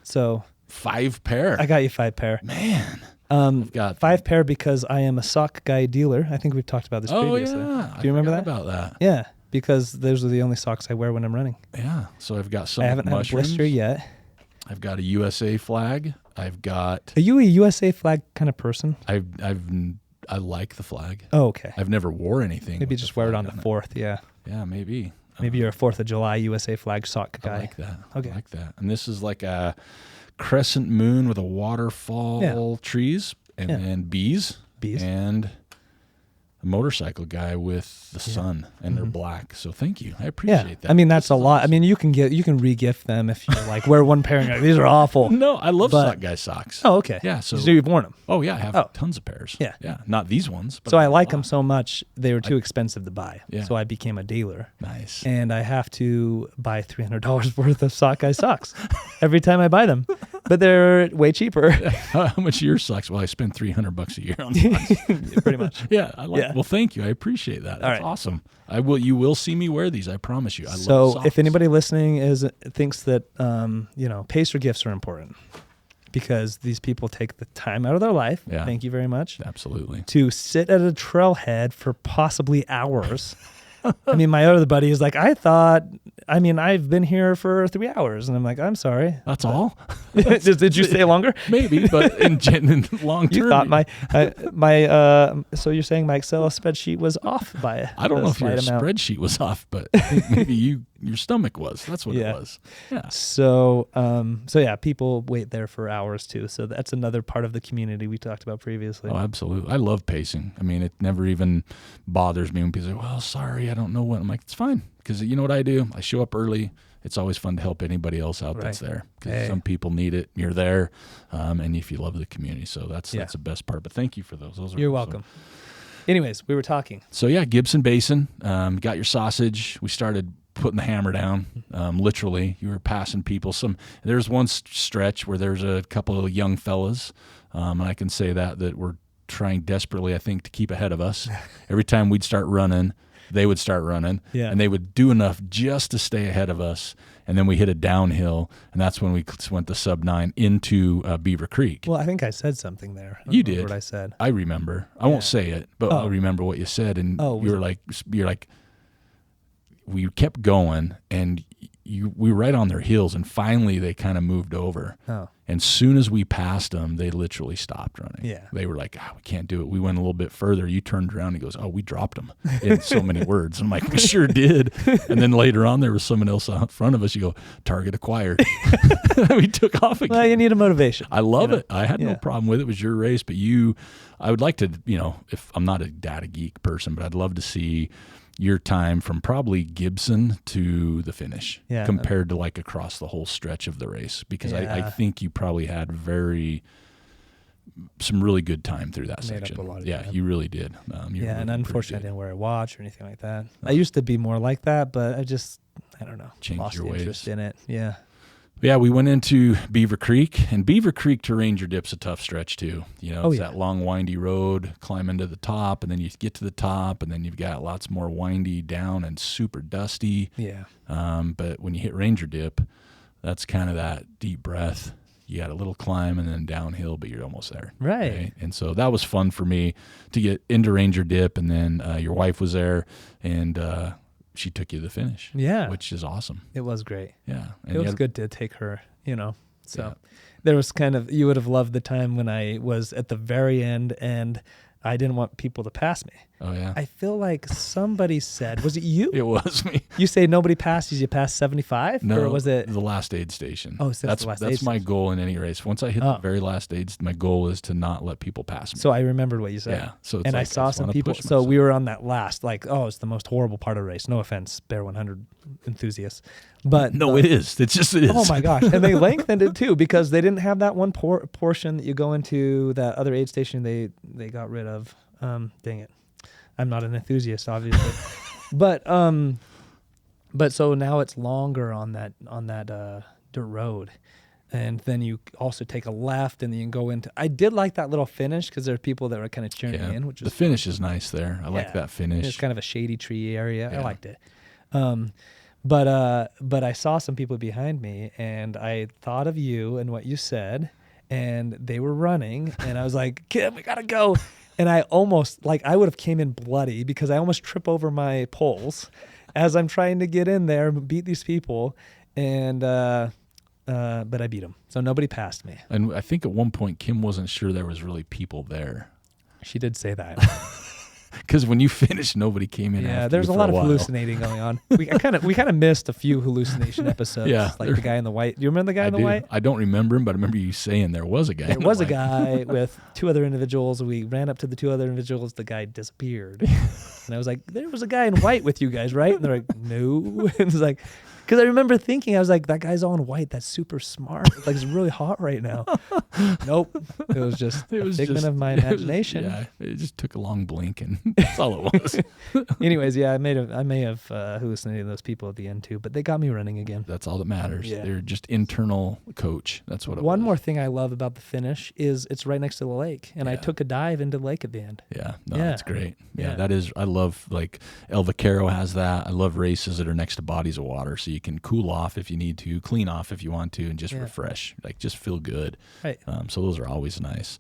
5 pair. I got you 5 pair. Man. I've got 5 pair because I am a sock guy dealer. I think we've talked about this previously. Yeah. Do you remember that? About that? Yeah, because those are the only socks I wear when I'm running. Yeah. So I've got some. I haven't had a blister yet. I've got a USA flag. I've got. Are you a USA flag kind of person? I like the flag. Oh, okay. I've never wore anything. Maybe just wear it on the 4th. Yeah. Yeah, maybe. Maybe you're a 4th of July USA flag sock guy. I like that. Okay. I like that. And this is like a crescent moon with a waterfall trees and then bees. And a motorcycle guy with the sun, and they're black. So thank you. I appreciate that. I mean, that's a lot. Awesome. I mean, you can re-gift them if you like wear one pair and you're like, these are awful. No, I love sock guy socks. Oh, okay. Yeah. So you've worn them. Oh yeah, I have tons of pairs. Yeah. Yeah. Not these ones. But so I like them so much they were too expensive to buy. Yeah. So I became a dealer. Nice. And I have to buy $300 worth of sock guy socks every time I buy them, but they're way cheaper. How much are your socks? Well, I spend $300 a year on socks. Pretty much. Yeah. Well, thank you. I appreciate that. That's awesome. You will see me wear these. I promise you. I love socks. If anybody listening thinks that pacer gifts are important because these people take the time out of their life. Thank you very much. Absolutely. To sit at a trailhead for possibly hours I mean, my other buddy is like, I've been here for 3 hours. And I'm like, I'm sorry. That's all? Did you stay longer? Maybe, but in long term. You thought so you're saying my Excel spreadsheet was off by I don't know if your amount. spreadsheet was off, but maybe your stomach was. That's what it was. Yeah. So yeah, people wait there for hours too. So that's another part of the community we talked about previously. Oh, absolutely. I love pacing. I mean, it never even bothers me when people say, well, sorry, I don't know when. I'm like, it's fine. Because you know what I do? I show up early. It's always fun to help anybody else out that's there. Because some people need it. You're there. And if you love the community. So that's the best part. But thank you for those. You're welcome. Anyways, we were talking. So yeah, Gibson Basin. Got your sausage. We started putting the hammer down. Literally, you were passing people. There's one stretch where there's a couple of young fellas, and I can say that were trying desperately, I think, to keep ahead of us. Every time we'd start running, they would start running, and they would do enough just to stay ahead of us. And then we hit a downhill, and that's when we went the sub-9 into Beaver Creek. Well, I think I said something there. You did. What I said. I remember. I won't say it, but I remember what you said. And you're like, we kept going, and we were right on their heels, and finally they kind of moved over. Oh. And soon as we passed them, they literally stopped running. Yeah. They were like, we can't do it. We went a little bit further. You turned around and he goes, we dropped them in so many words. I'm like, we sure did. And then later on, there was someone else out in front of us. You go, target acquired. We took off again. Well, you need a motivation. I love it. I had no problem with it. It was your race, but I would like to, if I'm not a data geek person, but I'd love to see your time from probably Gibson to the finish compared to like across the whole stretch of the race, because I think you probably had some really good time through that section. Up a lot of time. You really did. And unfortunately I didn't wear a watch or anything like that. I used to be more like that, but I don't know. Changed lost your ways. interest in it. Yeah. Yeah, we went into Beaver Creek, and Beaver Creek to Ranger Dip's a tough stretch too. It's that long, windy road, climbing to the top, and then you get to the top, and then you've got lots more windy down and super dusty. Yeah. But when you hit Ranger Dip, that's kind of that deep breath. You got a little climb and then downhill, but you're almost there. Right. And so that was fun for me to get into Ranger Dip, and then your wife was there, and she took you to the finish. Yeah. Which is awesome. It was great. Yeah. And it was good to take her, So there was you would have loved the time when I was at the very end and I didn't want people to pass me. Oh, yeah. I feel like somebody said, was it you? It was me. You say nobody passes you past 75? No, or was it the last aid station? Oh, so that's the last aid That's my station. goal in any race. Once I hit the very last aid, my goal is to not let people pass me. So I remembered what you said. Yeah. So I saw some people. So we were on that last, it's the most horrible part of the race. No offense, Bear 100 enthusiasts. But no, it is. It is. Oh my gosh. And they lengthened it too, because they didn't have that one portion that you go into that other aid station they got rid of. Dang it. I'm not an enthusiast, obviously. but so now it's longer on that dirt road. And then you also take a left, and then you can go into. I did like that little finish because there are people that were kind of cheering me in, which the finish is nice there. I like that finish. It's kind of a shady tree area. I liked it. But I saw some people behind me, and I thought of you and what you said, and they were running, and I was like, Kim, we gotta go. And I almost, I would have came in bloody because I almost trip over my poles as I'm trying to get in there and beat these people. And, but I beat them. So nobody passed me. And I think at one point, Kim wasn't sure there was really people there. She did say that. Because when you finished, nobody came in. Yeah, there's a lot of hallucinating going on. We kind of missed a few hallucination episodes. Yeah, like the guy in the white. Do you remember the guy in the white? I don't remember him, but I remember you saying there was a guy. There was a guy with two other individuals. We ran up to the two other individuals. The guy disappeared, and I was like, "There was a guy in white with you guys, right?" And they're like, "No." And it's like, because I remember thinking, I was like, "That guy's all in white. That's super smart. It's really hot right now." Nope. It was just a figment of my imagination. It just took a long blink, and that's all it was. Anyways, I may have hallucinated those people at the end too, but they got me running again. That's all that matters. Yeah. They're just internal coach. That's what it was. One more thing I love about the finish is it's right next to the lake, and I took a dive into the lake at the end. Yeah, that's great. Yeah, that is. I love El Vaquero has that. I love races that are next to bodies of water, so you can cool off if you need to, clean off if you want to, and just refresh. Just feel good. Right. So those are always nice.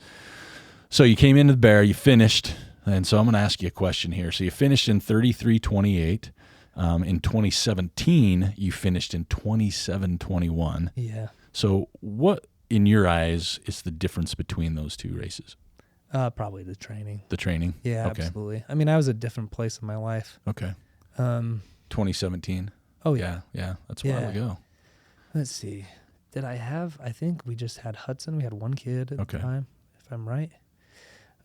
So you came into the Bear, you finished. And so I'm going to ask you a question here. So you finished in 33:28. In 2017, you finished in 27:21. Yeah. So what, in your eyes, is the difference between those two races? Probably the training. The training? Yeah, Okay. absolutely. I mean, I was a different place in my life. Okay. 2017. Oh, yeah. Yeah. That's a while ago. Let's see. I think we just had Hudson. We had one kid at the time, if I'm right.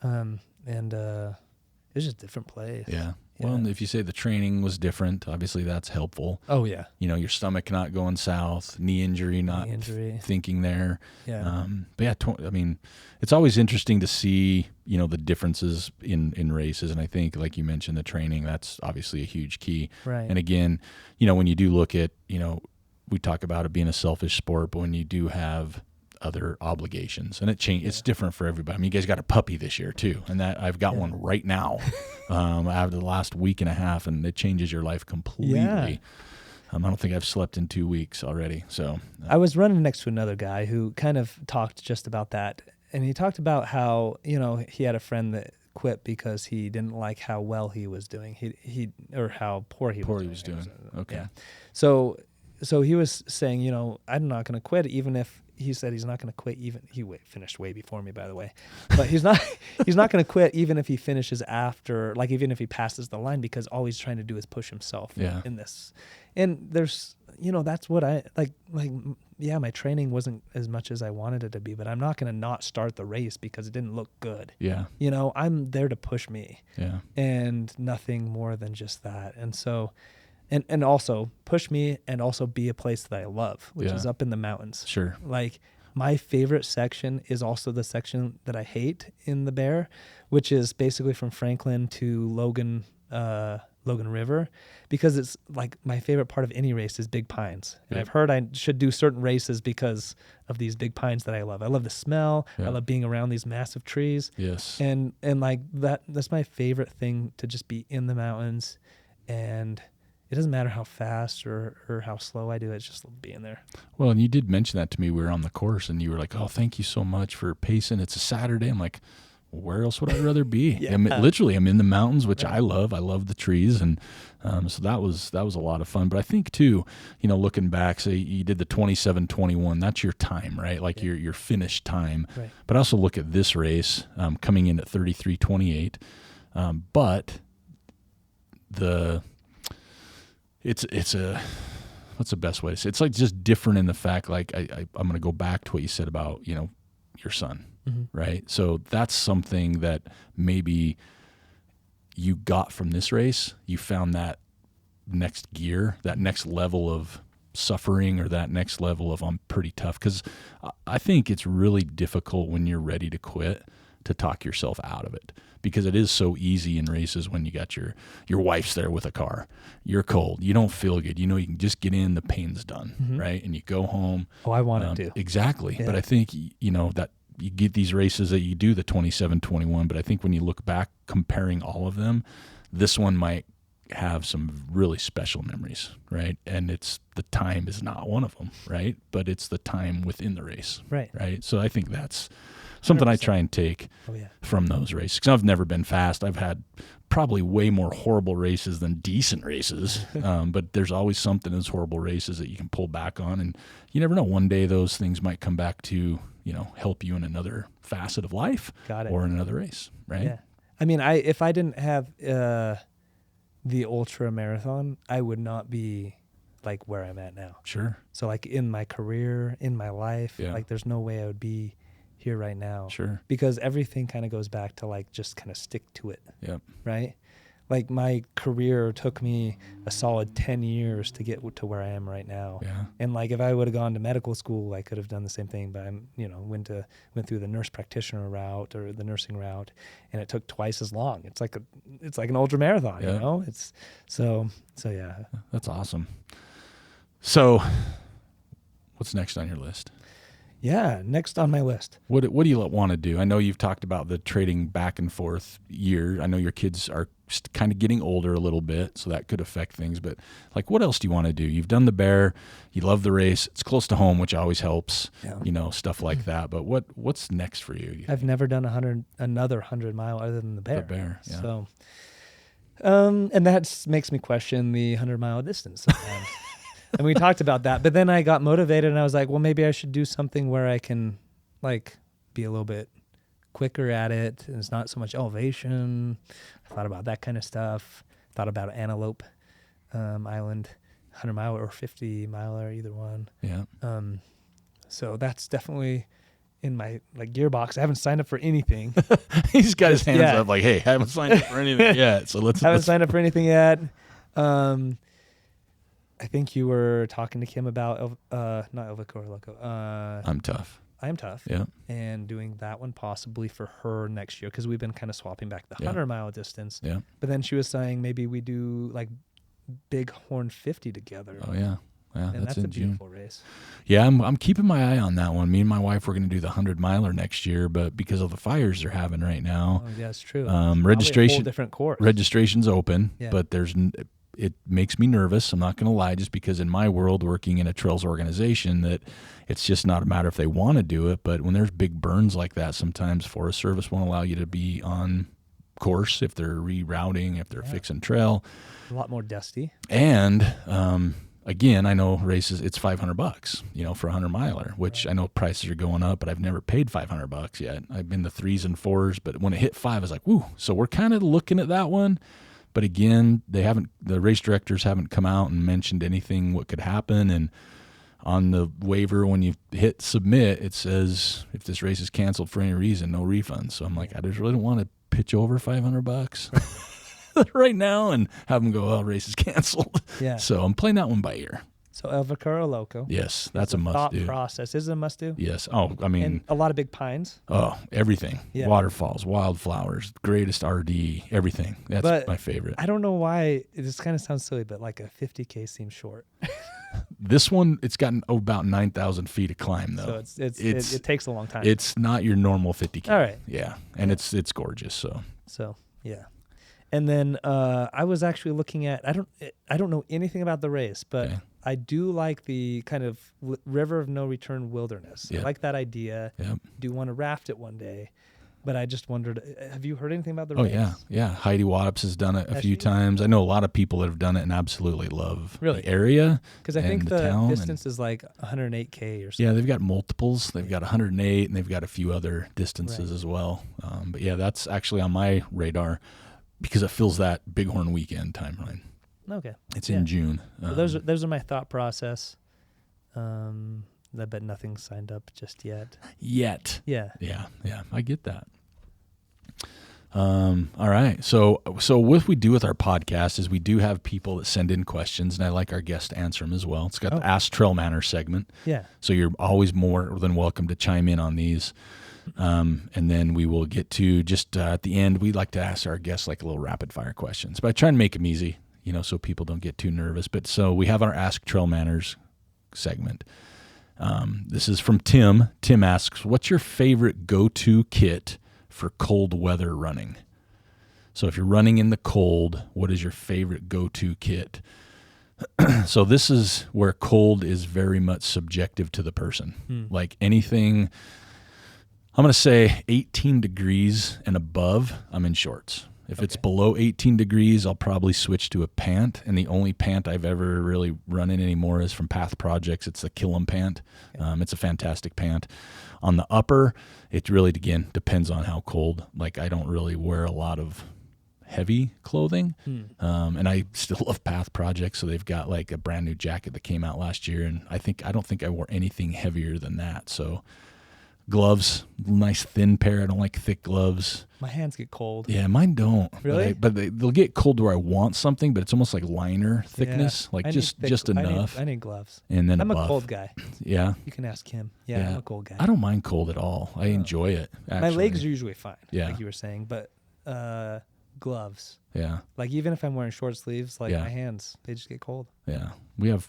And it was just a different place. Yeah. Well, and if you say the training was different, obviously that's helpful. Oh, yeah. You know, your stomach not going south, knee injury, thinking there. Yeah. But yeah, I mean, it's always interesting to see, you know, the differences in races. And I think, like you mentioned, the training, that's obviously a huge key. Right. And again, you know, when you do look at, you know, we talk about it being a selfish sport, but when you do have other obligations, and it's different for everybody. I mean, you guys got a puppy this year too, and that I've got one right now. After the last week and a half, and it changes your life completely. I don't think I've slept in 2 weeks already. So I was running next to another guy who kind of talked just about that, and he talked about how, you know, he had a friend that quit because he didn't like how well he was doing. He or how poor he was doing. Okay. Yeah. So he was saying, you know, I'm not going to quit, even if he said he's not going to quit. Even he finished way before me, by the way, but he's not going to quit even if he finishes after, like even if he passes the line, because all he's trying to do is push himself in this. And there's, you know, that's what I like. Yeah, my training wasn't as much as I wanted it to be, but I'm not going to not start the race because it didn't look good. Yeah. You know, I'm there to push me. Yeah. And nothing more than just that. And so. And also push me, and also be a place that I love, which is up in the mountains. Sure. Like my favorite section is also the section that I hate in the Bear, which is basically from Franklin to Logan River, because it's like my favorite part of any race is big pines. And I've heard I should do certain races because of these big pines that I love. I love the smell. I love being around these massive trees. Yes. And like that's my favorite thing, to just be in the mountains, and it doesn't matter how fast or how slow I do it. It's just being there. Well, and you did mention that to me. We were on the course, and you were like, "Oh, thank you so much for pacing. It's a Saturday." I'm like, well, where else would I rather be? I'm in the mountains, which I love. I love the trees, and so that was a lot of fun. But I think too, you know, looking back, say you did the 27:21. That's your time, right? Like your finished time. Right. But I also look at this race coming in at 33:28. But it's a, what's the best way to say it? It's like just different in the fact, like I'm going to go back to what you said about, you know, your son, right? So that's something that maybe you got from this race. You found that next gear, that next level of suffering, or that next level of I'm pretty tough. Because I think it's really difficult when you're ready to quit to talk yourself out of it, because it is so easy in races when you got your wife's there with a car, you're cold, you don't feel good, you know, you can just get in, the pain's done, right? And you go home. Oh, I wanted to. Exactly. Yeah. But I think, you know, that you get these races that you do the 27:21, but I think when you look back comparing all of them, this one might have some really special memories, right? And it's the time is not one of them, right? But it's the time within the race, right? So I think that's something 100%. I try and take from those races, because I've never been fast. I've had probably way more horrible races than decent races, but there's always something in those horrible races that you can pull back on, and you never know. One day those things might come back to, you know, help you in another facet of life or in another race, right? Yeah. I mean, if I didn't have the ultra marathon, I would not be like where I'm at now. Sure. So like in my career, in my life, like there's no way I would be here right now. Sure. Because everything kind of goes back to like just kind of stick to it. Yep. Right? Like my career took me a solid 10 years to get to where I am right now. Yeah. And like if I would have gone to medical school, I could have done the same thing, but I'm, you know, went through the nurse practitioner route or the nursing route, and it took twice as long. It's like an ultra marathon, you know? It's so yeah. That's awesome. So what's next on your list? Yeah, next on my list. What do you want to do? I know you've talked about the trading back and forth year. I know your kids are kind of getting older a little bit, so that could affect things. But like, what else do you want to do? You've done the Bear. You love the race. It's close to home, which always helps. Yeah. Stuff like that. But what's next for you? I've never done another 100 mile other than the Bear. The Bear, yeah. So, and that makes me question the 100-mile distance sometimes. And we talked about that, but then I got motivated and I was like, well, maybe I should do something where I can like be a little bit quicker at it. And it's not so much elevation. I thought about that kind of stuff. Thought about Antelope Island, 100 mile or 50 miler, either one. Yeah. So that's definitely in my like gearbox. I haven't signed up for anything. He's got his hands up like, hey, I haven't signed up for anything yet. So let's signed up for anything yet. I think you were talking to Kim about not El Vicor Loco. I'm tough. I am tough. Yeah. And doing that one possibly for her next year because we've been kind of swapping back the 100-mile distance. Yeah. But then she was saying maybe we do like Bighorn 50 together. Oh yeah. Yeah, and that's in a beautiful June. race. Yeah, I'm keeping my eye on that one. Me and my wife were going to do the 100-miler next year, but because of the fires they're having right now, Oh, yeah, it's true. registration a whole different course. Registration's open, Yeah. but it makes me nervous. I'm not going to lie, just because in my world, working in a trails organization, that it's just not a matter if they want to do it, but when there's big burns like that, sometimes Forest Service won't allow you to be on course if they're rerouting, if they're fixing trail. A lot more dusty. And again, I know races, it's $500, for a 100-miler, which I know prices are going up, but I've never paid $500 yet. I've been the 3s and 4s, but when it hit 5, I was like, woo. So we're kind of looking at that one. But again, the race directors haven't come out and mentioned anything what could happen. And on the waiver, when you hit submit, it says if this race is canceled for any reason, no refund. So I'm like, I just really don't want to pitch over $500 right now and have them go, oh, race is canceled. Yeah. So I'm playing that one by ear. So El Vicoro Loco. Yes, that's a must thought do. process. Is it a must do? Yes. Oh, I mean, And a lot of big pines. oh, everything. Yeah. Waterfalls, wildflowers, greatest RD, everything. That's my favorite. I don't know why. This kind of sounds silly, but like a 50K seems short. This one, it's gotten about 9,000 feet to climb, though. So it takes a long time. It's not your normal 50K. All right. Yeah, and it's gorgeous. So yeah. And then I was actually looking at. I don't know anything about the race, but Okay. I do like the kind of river of no return wilderness. Yep. I like that idea. Yep. Do want to raft it one day, but I just wondered, have you heard anything about the Oh race? yeah. Heidi Waddups has done it a Has few she? times. I know a lot of people that have done it and absolutely love Really? the area. Because I think and the town distance is like 108K or something. Yeah, they've got multiples. They've got 108, and they've got a few other distances as well. But yeah, that's actually on my radar because it fills that Bighorn weekend timeline. Okay. It's in June. So those are my thought process. I bet nothing's signed up just yet. Yet. Yeah. Yeah. I get that. All right. So what we do with our podcast is we do have people that send in questions, and I like our guests to answer them as well. It's got the Ask TrailManners segment. Yeah. So you're always more than welcome to chime in on these. And then we will get to just at the end, we like to ask our guests like a little rapid fire questions, but I try and make them easy, so people don't get too nervous. But so we have our Ask TrailManners segment. This is from Tim. Tim asks, what's your favorite go-to kit for cold weather running? So if you're running in the cold, what is your favorite go-to kit? So this is where cold is very much subjective to the person. Like anything, I'm going to say 18 degrees and above, I'm in shorts. If it's below 18 degrees, I'll probably switch to a pant. And the only pant I've ever really run in anymore is from Path Projects. It's the Killam pant. It's a fantastic pant. On the upper, it really, again, depends on how cold. Like I don't really wear a lot of heavy clothing. And I still love Path Projects. So they've got like a brand new jacket that came out last year. And I don't think I wore anything heavier than that. So gloves, nice thin pair. I don't like thick gloves. My hands get cold. Yeah, mine don't. Really? But they'll get cold where I want something, but it's almost like liner thickness, like just enough. I need gloves. And then I'm a buff. cold guy. Yeah. You can ask him. Yeah, I'm a cold guy. I don't mind cold at all. I enjoy it. Actually. My legs are usually fine, Yeah. like you were saying, but gloves. Yeah. Like even if I'm wearing short sleeves, like my hands, they just get cold. Yeah.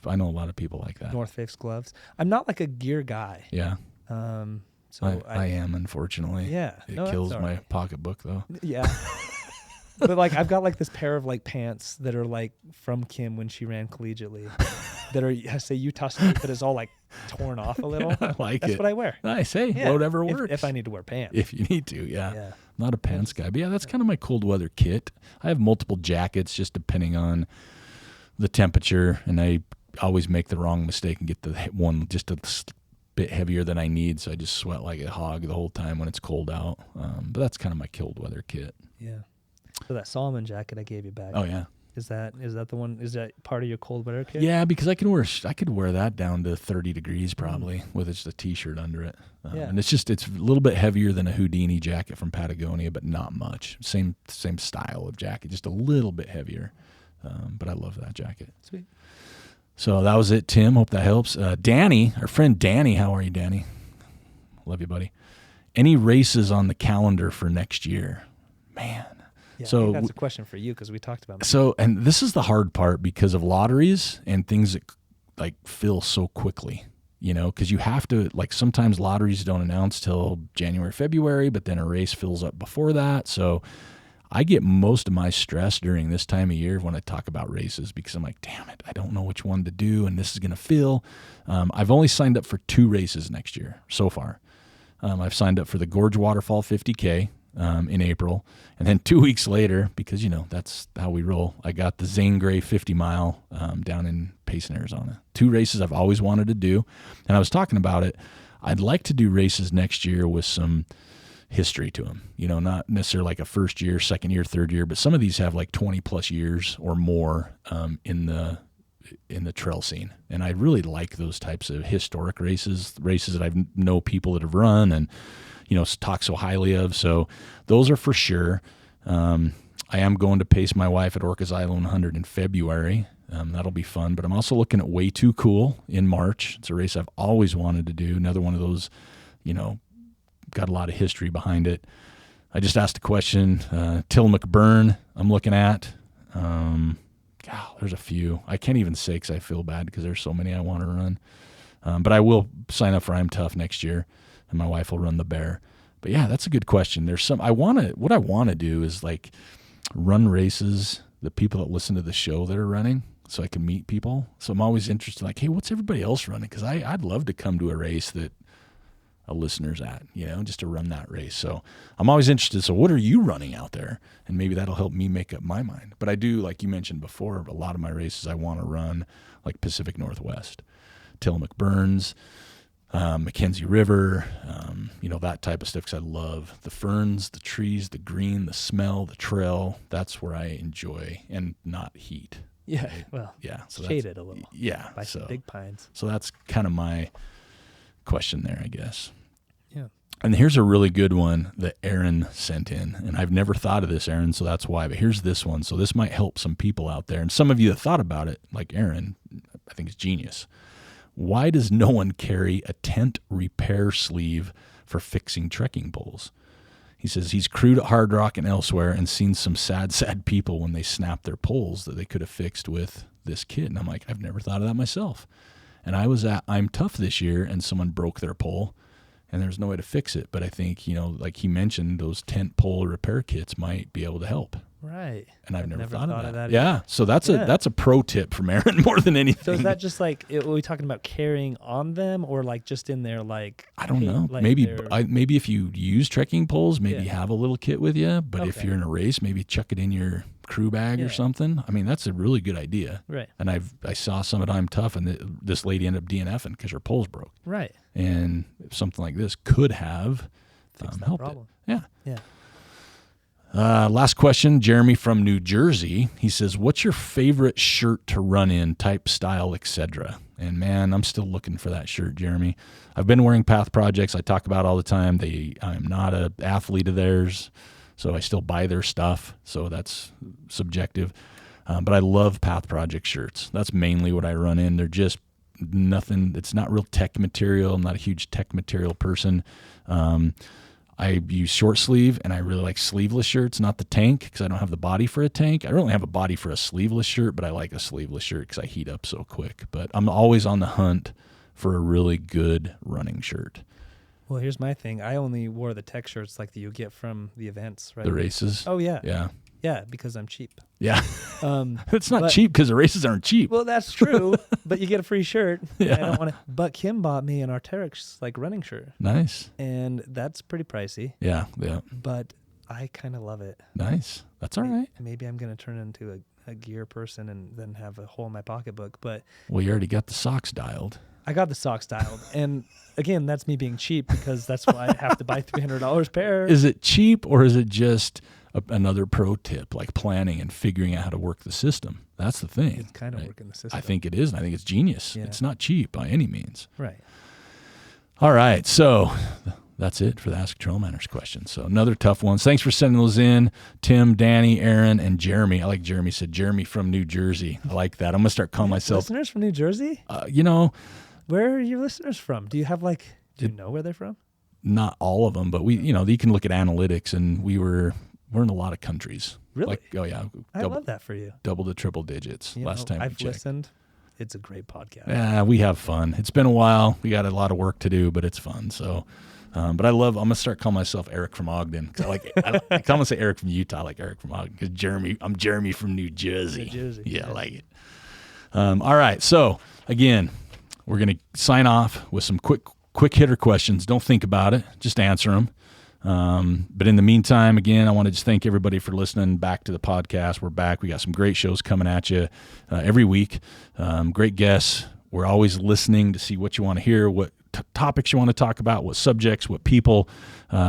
I know a lot of people like that. North Face gloves. I'm not like a gear guy. Yeah. So I am, unfortunately. Yeah. It No, kills that's my all right. pocketbook, though. Yeah. But like I've got like this pair of like pants that are like from Kim when she ran collegiately that are say Utah State, but it's all like torn off a little. I like That's it. what I wear. Nice. Hey, Yeah. whatever works. If I need to wear pants. If you need to, yeah. Yeah. I'm not a pants guy. But yeah, that's kind of my cold weather kit. I have multiple jackets just depending on the temperature, and I always make the wrong mistake and get the one just a bit heavier than I need, so I just sweat like a hog the whole time when it's cold out. But that's kind of my cold weather kit. Yeah. So that Solomon jacket I gave you back. Oh yeah. Is that the one? Is that part of your cold weather kit? Yeah, because I could wear that down to 30 degrees probably with just a t-shirt under it. Yeah. And it's a little bit heavier than a Houdini jacket from Patagonia, but not much. Same style of jacket, just a little bit heavier. But I love that jacket. Sweet. So that was it, Tim. Hope that helps. Danny, our friend Danny, how are you, Danny? Love you, buddy. Any races on the calendar for next year? Man. Yeah, So I think that's a question for you because we talked about. So, and this is the hard part because of lotteries and things that like fill so quickly, because you have to, like, sometimes lotteries don't announce till January, February, but then a race fills up before that. So I get most of my stress during this time of year when I talk about races because I'm like, damn it, I don't know which one to do, and this is going to fill. I've only signed up for 2 races next year so far. I've signed up for the Gorge Waterfall 50K in April, and then 2 weeks later, because that's how we roll, I got the Zane Gray 50 mile down in Payson, Arizona. 2 races I've always wanted to do, and I was talking about it. I'd like to do races next year with some history to them, not necessarily like a first year, second year, third year, but some of these have like 20 plus years or more in the trail scene. And I really like those types of historic races that I know people that have run and, talk so highly of. So those are for sure. I am going to pace my wife at Orcas Island 100 in February. That'll be fun, but I'm also looking at Way Too Cool in March. It's a race I've always wanted to do. Another one of those, got a lot of history behind it. I just asked a question. Till McBurn I'm looking at. There's a few. I can't even say because I feel bad because there's so many I want to run. But I will sign up for I'm Tough next year, and my wife will run the Bear. But yeah, that's a good question. There's what I want to do is like run races, the people that listen to the show that are running, so I can meet people. So I'm always interested, like, hey, what's everybody else running? Because I'd love to come to a race that a listener's at, just to run that race. So I'm always interested. So what are you running out there? And maybe that'll help me make up my mind. But I do, like you mentioned before, a lot of my races I want to run like Pacific Northwest, Tillamook Burns, Mackenzie River, that type of stuff, because I love the ferns, the trees, the green, the smell, the trail. That's where I enjoy, and not heat. Yeah. Well, yeah. So shaded a little. Yeah. By some big pines. So that's kind of my question there, I guess. Yeah. And here's a really good one that Aaron sent in, and I've never thought of this, Aaron, so that's why. But here's this one. So this might help some people out there, and some of you that thought about it, like Aaron, I think it's genius. Why does no one carry a tent repair sleeve for fixing trekking poles? He says he's crewed at Hard Rock and elsewhere and seen some sad people when they snapped their poles that they could have fixed with this kit. And I'm like, I've never thought of that myself. And I was at I'm Tough this year, and someone broke their pole, and there's no way to fix it. But I think, like he mentioned, those tent pole repair kits might be able to help. Right. And I've never thought of that. Yeah. Either. So that's a pro tip from Aaron more than anything. So is that just like, are we talking about carrying on them, or like just in there, like, I don't know. Like maybe if you use trekking poles, maybe have a little kit with you. But if you're in a race, maybe chuck it in your crew bag or something. I mean, that's a really good idea. Right. And I saw some at I'm Tough, and this lady ended up DNFing because her poles broke. Right. And something like this could have helped it. Yeah. Yeah. Last question, Jeremy from New Jersey. He says, what's your favorite shirt to run in, type, style, etc.? And man, I'm still looking for that shirt, Jeremy. I've been wearing Path Projects. I talk about all the time. I'm not an athlete of theirs, so I still buy their stuff. So that's subjective. But I love Path Project shirts. That's mainly what I run in. They're just nothing. It's not real tech material. I'm not a huge tech material person. I use short sleeve, and I really like sleeveless shirts, not the tank, because I don't have the body for a tank. I don't really have a body for a sleeveless shirt, but I like a sleeveless shirt because I heat up so quick. But I'm always on the hunt for a really good running shirt. Well, here's my thing. I only wore the tech shirts like that you get from the events, right? The races. Oh yeah. Yeah. Yeah, because I'm cheap. Yeah. It's not cheap because the races aren't cheap. Well, that's true, but you get a free shirt. Yeah. I don't want to. But Kim bought me an Arc'teryx like running shirt. Nice. And that's pretty pricey. Yeah. Yeah. But I kind of love it. Nice. That's all right. Maybe I'm going to turn into a gear person and then have a hole in my pocketbook. But Well, you already got the socks dialed. I got the socks dialed. And again, that's me being cheap because that's why I have to buy $300 pair. Is it cheap or is it just another pro tip, like planning and figuring out how to work the system? That's the thing. It's kind of working the system. I think it is, and I think it's genius. Yeah. It's not cheap by any means. Right. All right, so that's it for the Ask TrailManners questions. So another tough ones. Thanks for sending those in, Tim, Danny, Aaron, and Jeremy. I like Jeremy. Said Jeremy from New Jersey. I like that. I'm gonna start calling myself. Listeners from New Jersey? Where are your listeners from? Do you have do you know where they're from? Not all of them, but you can look at analytics, and we're in a lot of countries. Really? Oh yeah. I love that for you. Double to triple digits. Last time I've we checked. listened. It's a great podcast. Yeah, we have fun. It's been a while. We got a lot of work to do, but it's fun. So, but I'm gonna start calling myself Eric from Ogden. 'Cause I come and say Eric from Utah, I like Eric from Ogden. Because I'm Jeremy from New Jersey. Yeah, I like it. All right. So again, we're gonna sign off with some quick hitter questions. Don't think about it. Just answer them. But in the meantime, again, I want to just thank everybody for listening back to the podcast. We're back. We got some great shows coming at you every week. Great guests. We're always listening to see what you want to hear, what topics you want to talk about, what subjects, what people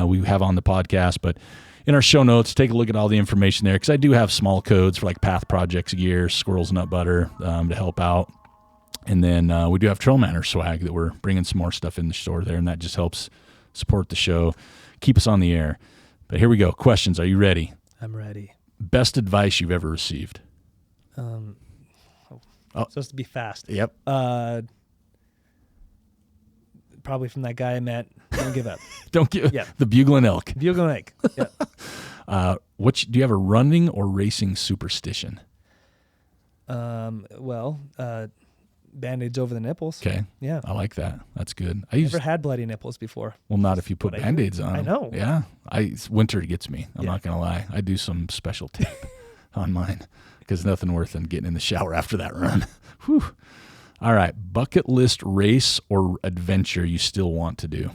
we have on the podcast. But in our show notes, take a look at all the information there because I do have small codes for like Path Projects gear, Squirrels Nut Butter to help out. And then we do have TrailManners swag that we're bringing some more stuff in the store there, and that just helps support the show, keep us on the air. But here we go. Questions. Are you ready? I'm ready. Best advice you've ever received? Supposed to be fast. Yep. Probably from that guy I met. Don't give up. Don't give the Bugling Elk. Bugling Elk. Yep. Do you have a running or racing superstition? Band-aids over the nipples. Okay. Yeah. I like that. That's good. Never had bloody nipples before. Well, not if you put Band-aids on. I know. Yeah. Winter gets me. I'm not going to lie. I do some special tape on mine because nothing worse than getting in the shower after that run. Whew. All right. Bucket list race or adventure you still want to do?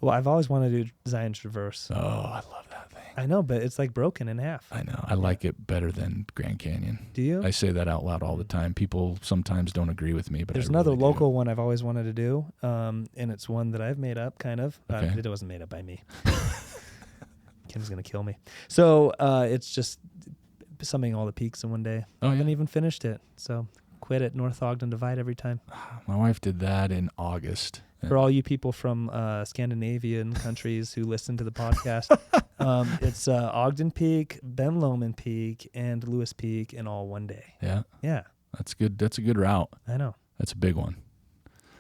Well, I've always wanted to do Zion Traverse. Oh, I love that thing. I know, but it's like broken in half. I know. I like it better than Grand Canyon. Do you? I say that out loud all the time. People sometimes don't agree with me, but there's another local one I've always wanted to do, and it's one that I've made up, kind of. Okay. It wasn't made up by me. Kim's gonna kill me. So it's just summing all the peaks in one day. Oh, I yeah? haven't even finished it. So quit at North Ogden Divide every time. My wife did that in August. For all you people from Scandinavian countries who listen to the podcast, it's Ogden Peak, Ben Lomond Peak, and Lewis Peak in all one day. Yeah. Yeah. That's good. That's a good route. I know. That's a big one.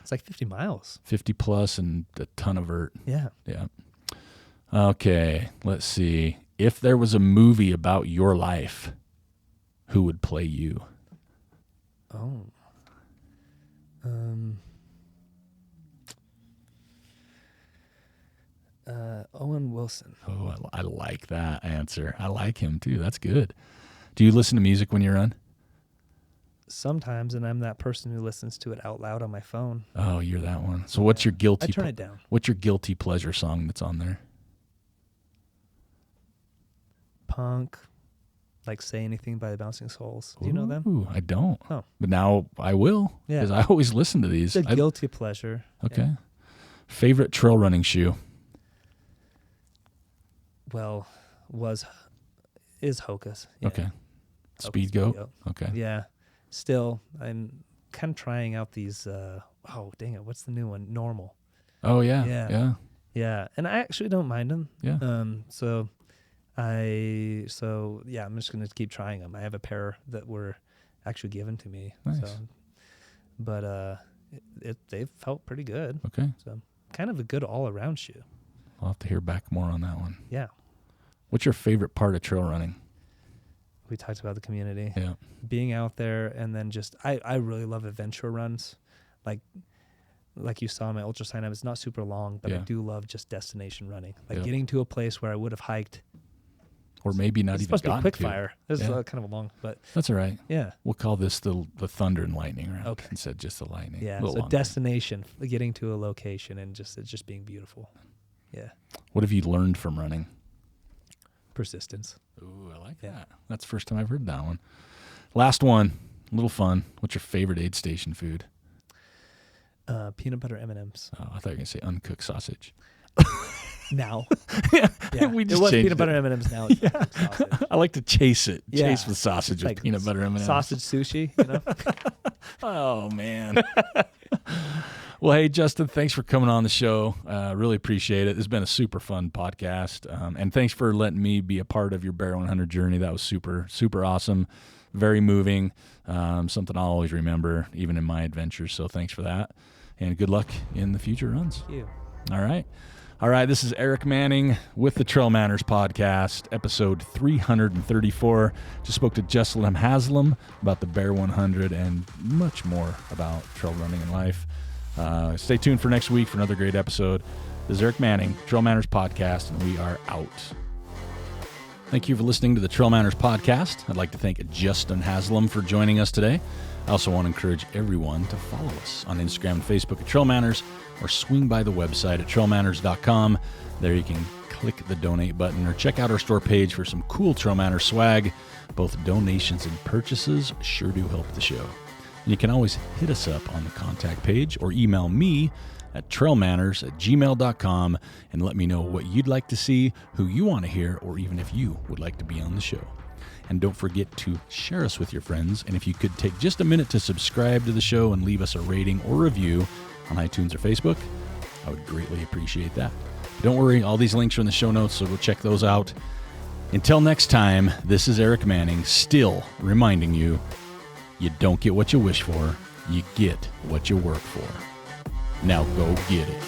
It's like 50 miles. 50 plus and a ton of vert. Yeah. Yeah. Okay. Let's see. If there was a movie about your life, who would play you? Oh. Owen Wilson. Oh, I like that answer. I like him too. That's good. Do you listen to music when you run? Sometimes, and I'm that person who listens to it out loud on my phone. Oh, you're that one. So what's your guilty? I turn it down. What's your guilty pleasure song that's on there? Punk, like Say Anything by the Bouncing Souls. Do you know them? Ooh, I don't. Oh. But now I will. Yeah. Because I always listen to these. It's a guilty pleasure. Okay. Yeah. Favorite trail running shoe? Well, is Hoka's. Yeah. Okay. Hoka's Speed Goat? Okay. Yeah. Still, I'm kind of trying out these, dang it, what's the new one? Normal. Oh, yeah. Yeah. Yeah. Yeah, and I actually don't mind them. Yeah. I'm just going to keep trying them. I have a pair that were actually given to me. Nice. So, but they've felt pretty good. Okay. So kind of a good all-around shoe. I'll have to hear back more on that one. Yeah. What's your favorite part of trail running? We talked about the community. Yeah. Being out there, and then just I really love adventure runs. Like like you saw my ultra sign up, it's not super long, but I Yeah. do love just destination running, like Yeah. getting to a place where I would have hiked. Or maybe not It's even supposed to be gotten quick to. fire. This Yeah. is kind of a long, but That's all right. yeah. We'll call this the thunder and lightning round Okay. instead of just the lightning. Yeah. A little So longer. destination, getting to a location and it just being beautiful. Yeah. What have you learned from running? Persistence. Ooh, I like Yeah. that. That's the first time I've heard that one. Last one, a little fun. What's your favorite aid station food? Peanut butter M&Ms. Oh, I thought you were going to say uncooked sausage. Now. Yeah. Yeah. We It just was changed peanut butter M&Ms. Now it's sausage. I like to chase it. Yeah. Chase with sausage It's with like peanut butter M&Ms. Sausage sushi, you know? Oh, man. Well, hey, Justin, thanks for coming on the show. Really appreciate it. This has been a super fun podcast. And thanks for letting me be a part of your Bear 100 journey. That was super, super awesome. Very moving. Something I'll always remember, even in my adventures. So thanks for that. And good luck in the future runs. Thank you. All right. All right. This is Eric Manning with the TrailManners podcast, episode 334. Just spoke to Haslam about the Bear 100 and much more about trail running and life. Stay tuned for next week for another great episode. This is Eric Manning, TrailManners podcast, and we are out. Thank you for listening to the TrailManners podcast. I'd like to thank Justin Haslam for joining us today. I also want to encourage everyone to follow us on Instagram and Facebook at TrailManners, or swing by the website at trailmanners.com. There you can click the donate button or check out our store page for some cool TrailManners swag. Both donations and purchases sure do help the show. And you can always hit us up on the contact page or email me at trailmanners@gmail.com and let me know what you'd like to see, who you want to hear, or even if you would like to be on the show. And don't forget to share us with your friends. And if you could take just a minute to subscribe to the show and leave us a rating or review on iTunes or Facebook, I would greatly appreciate that. But don't worry, all these links are in the show notes, so go check those out. Until next time, this is Eric Manning, still reminding you, you don't get what you wish for, you get what you work for. Now go get it.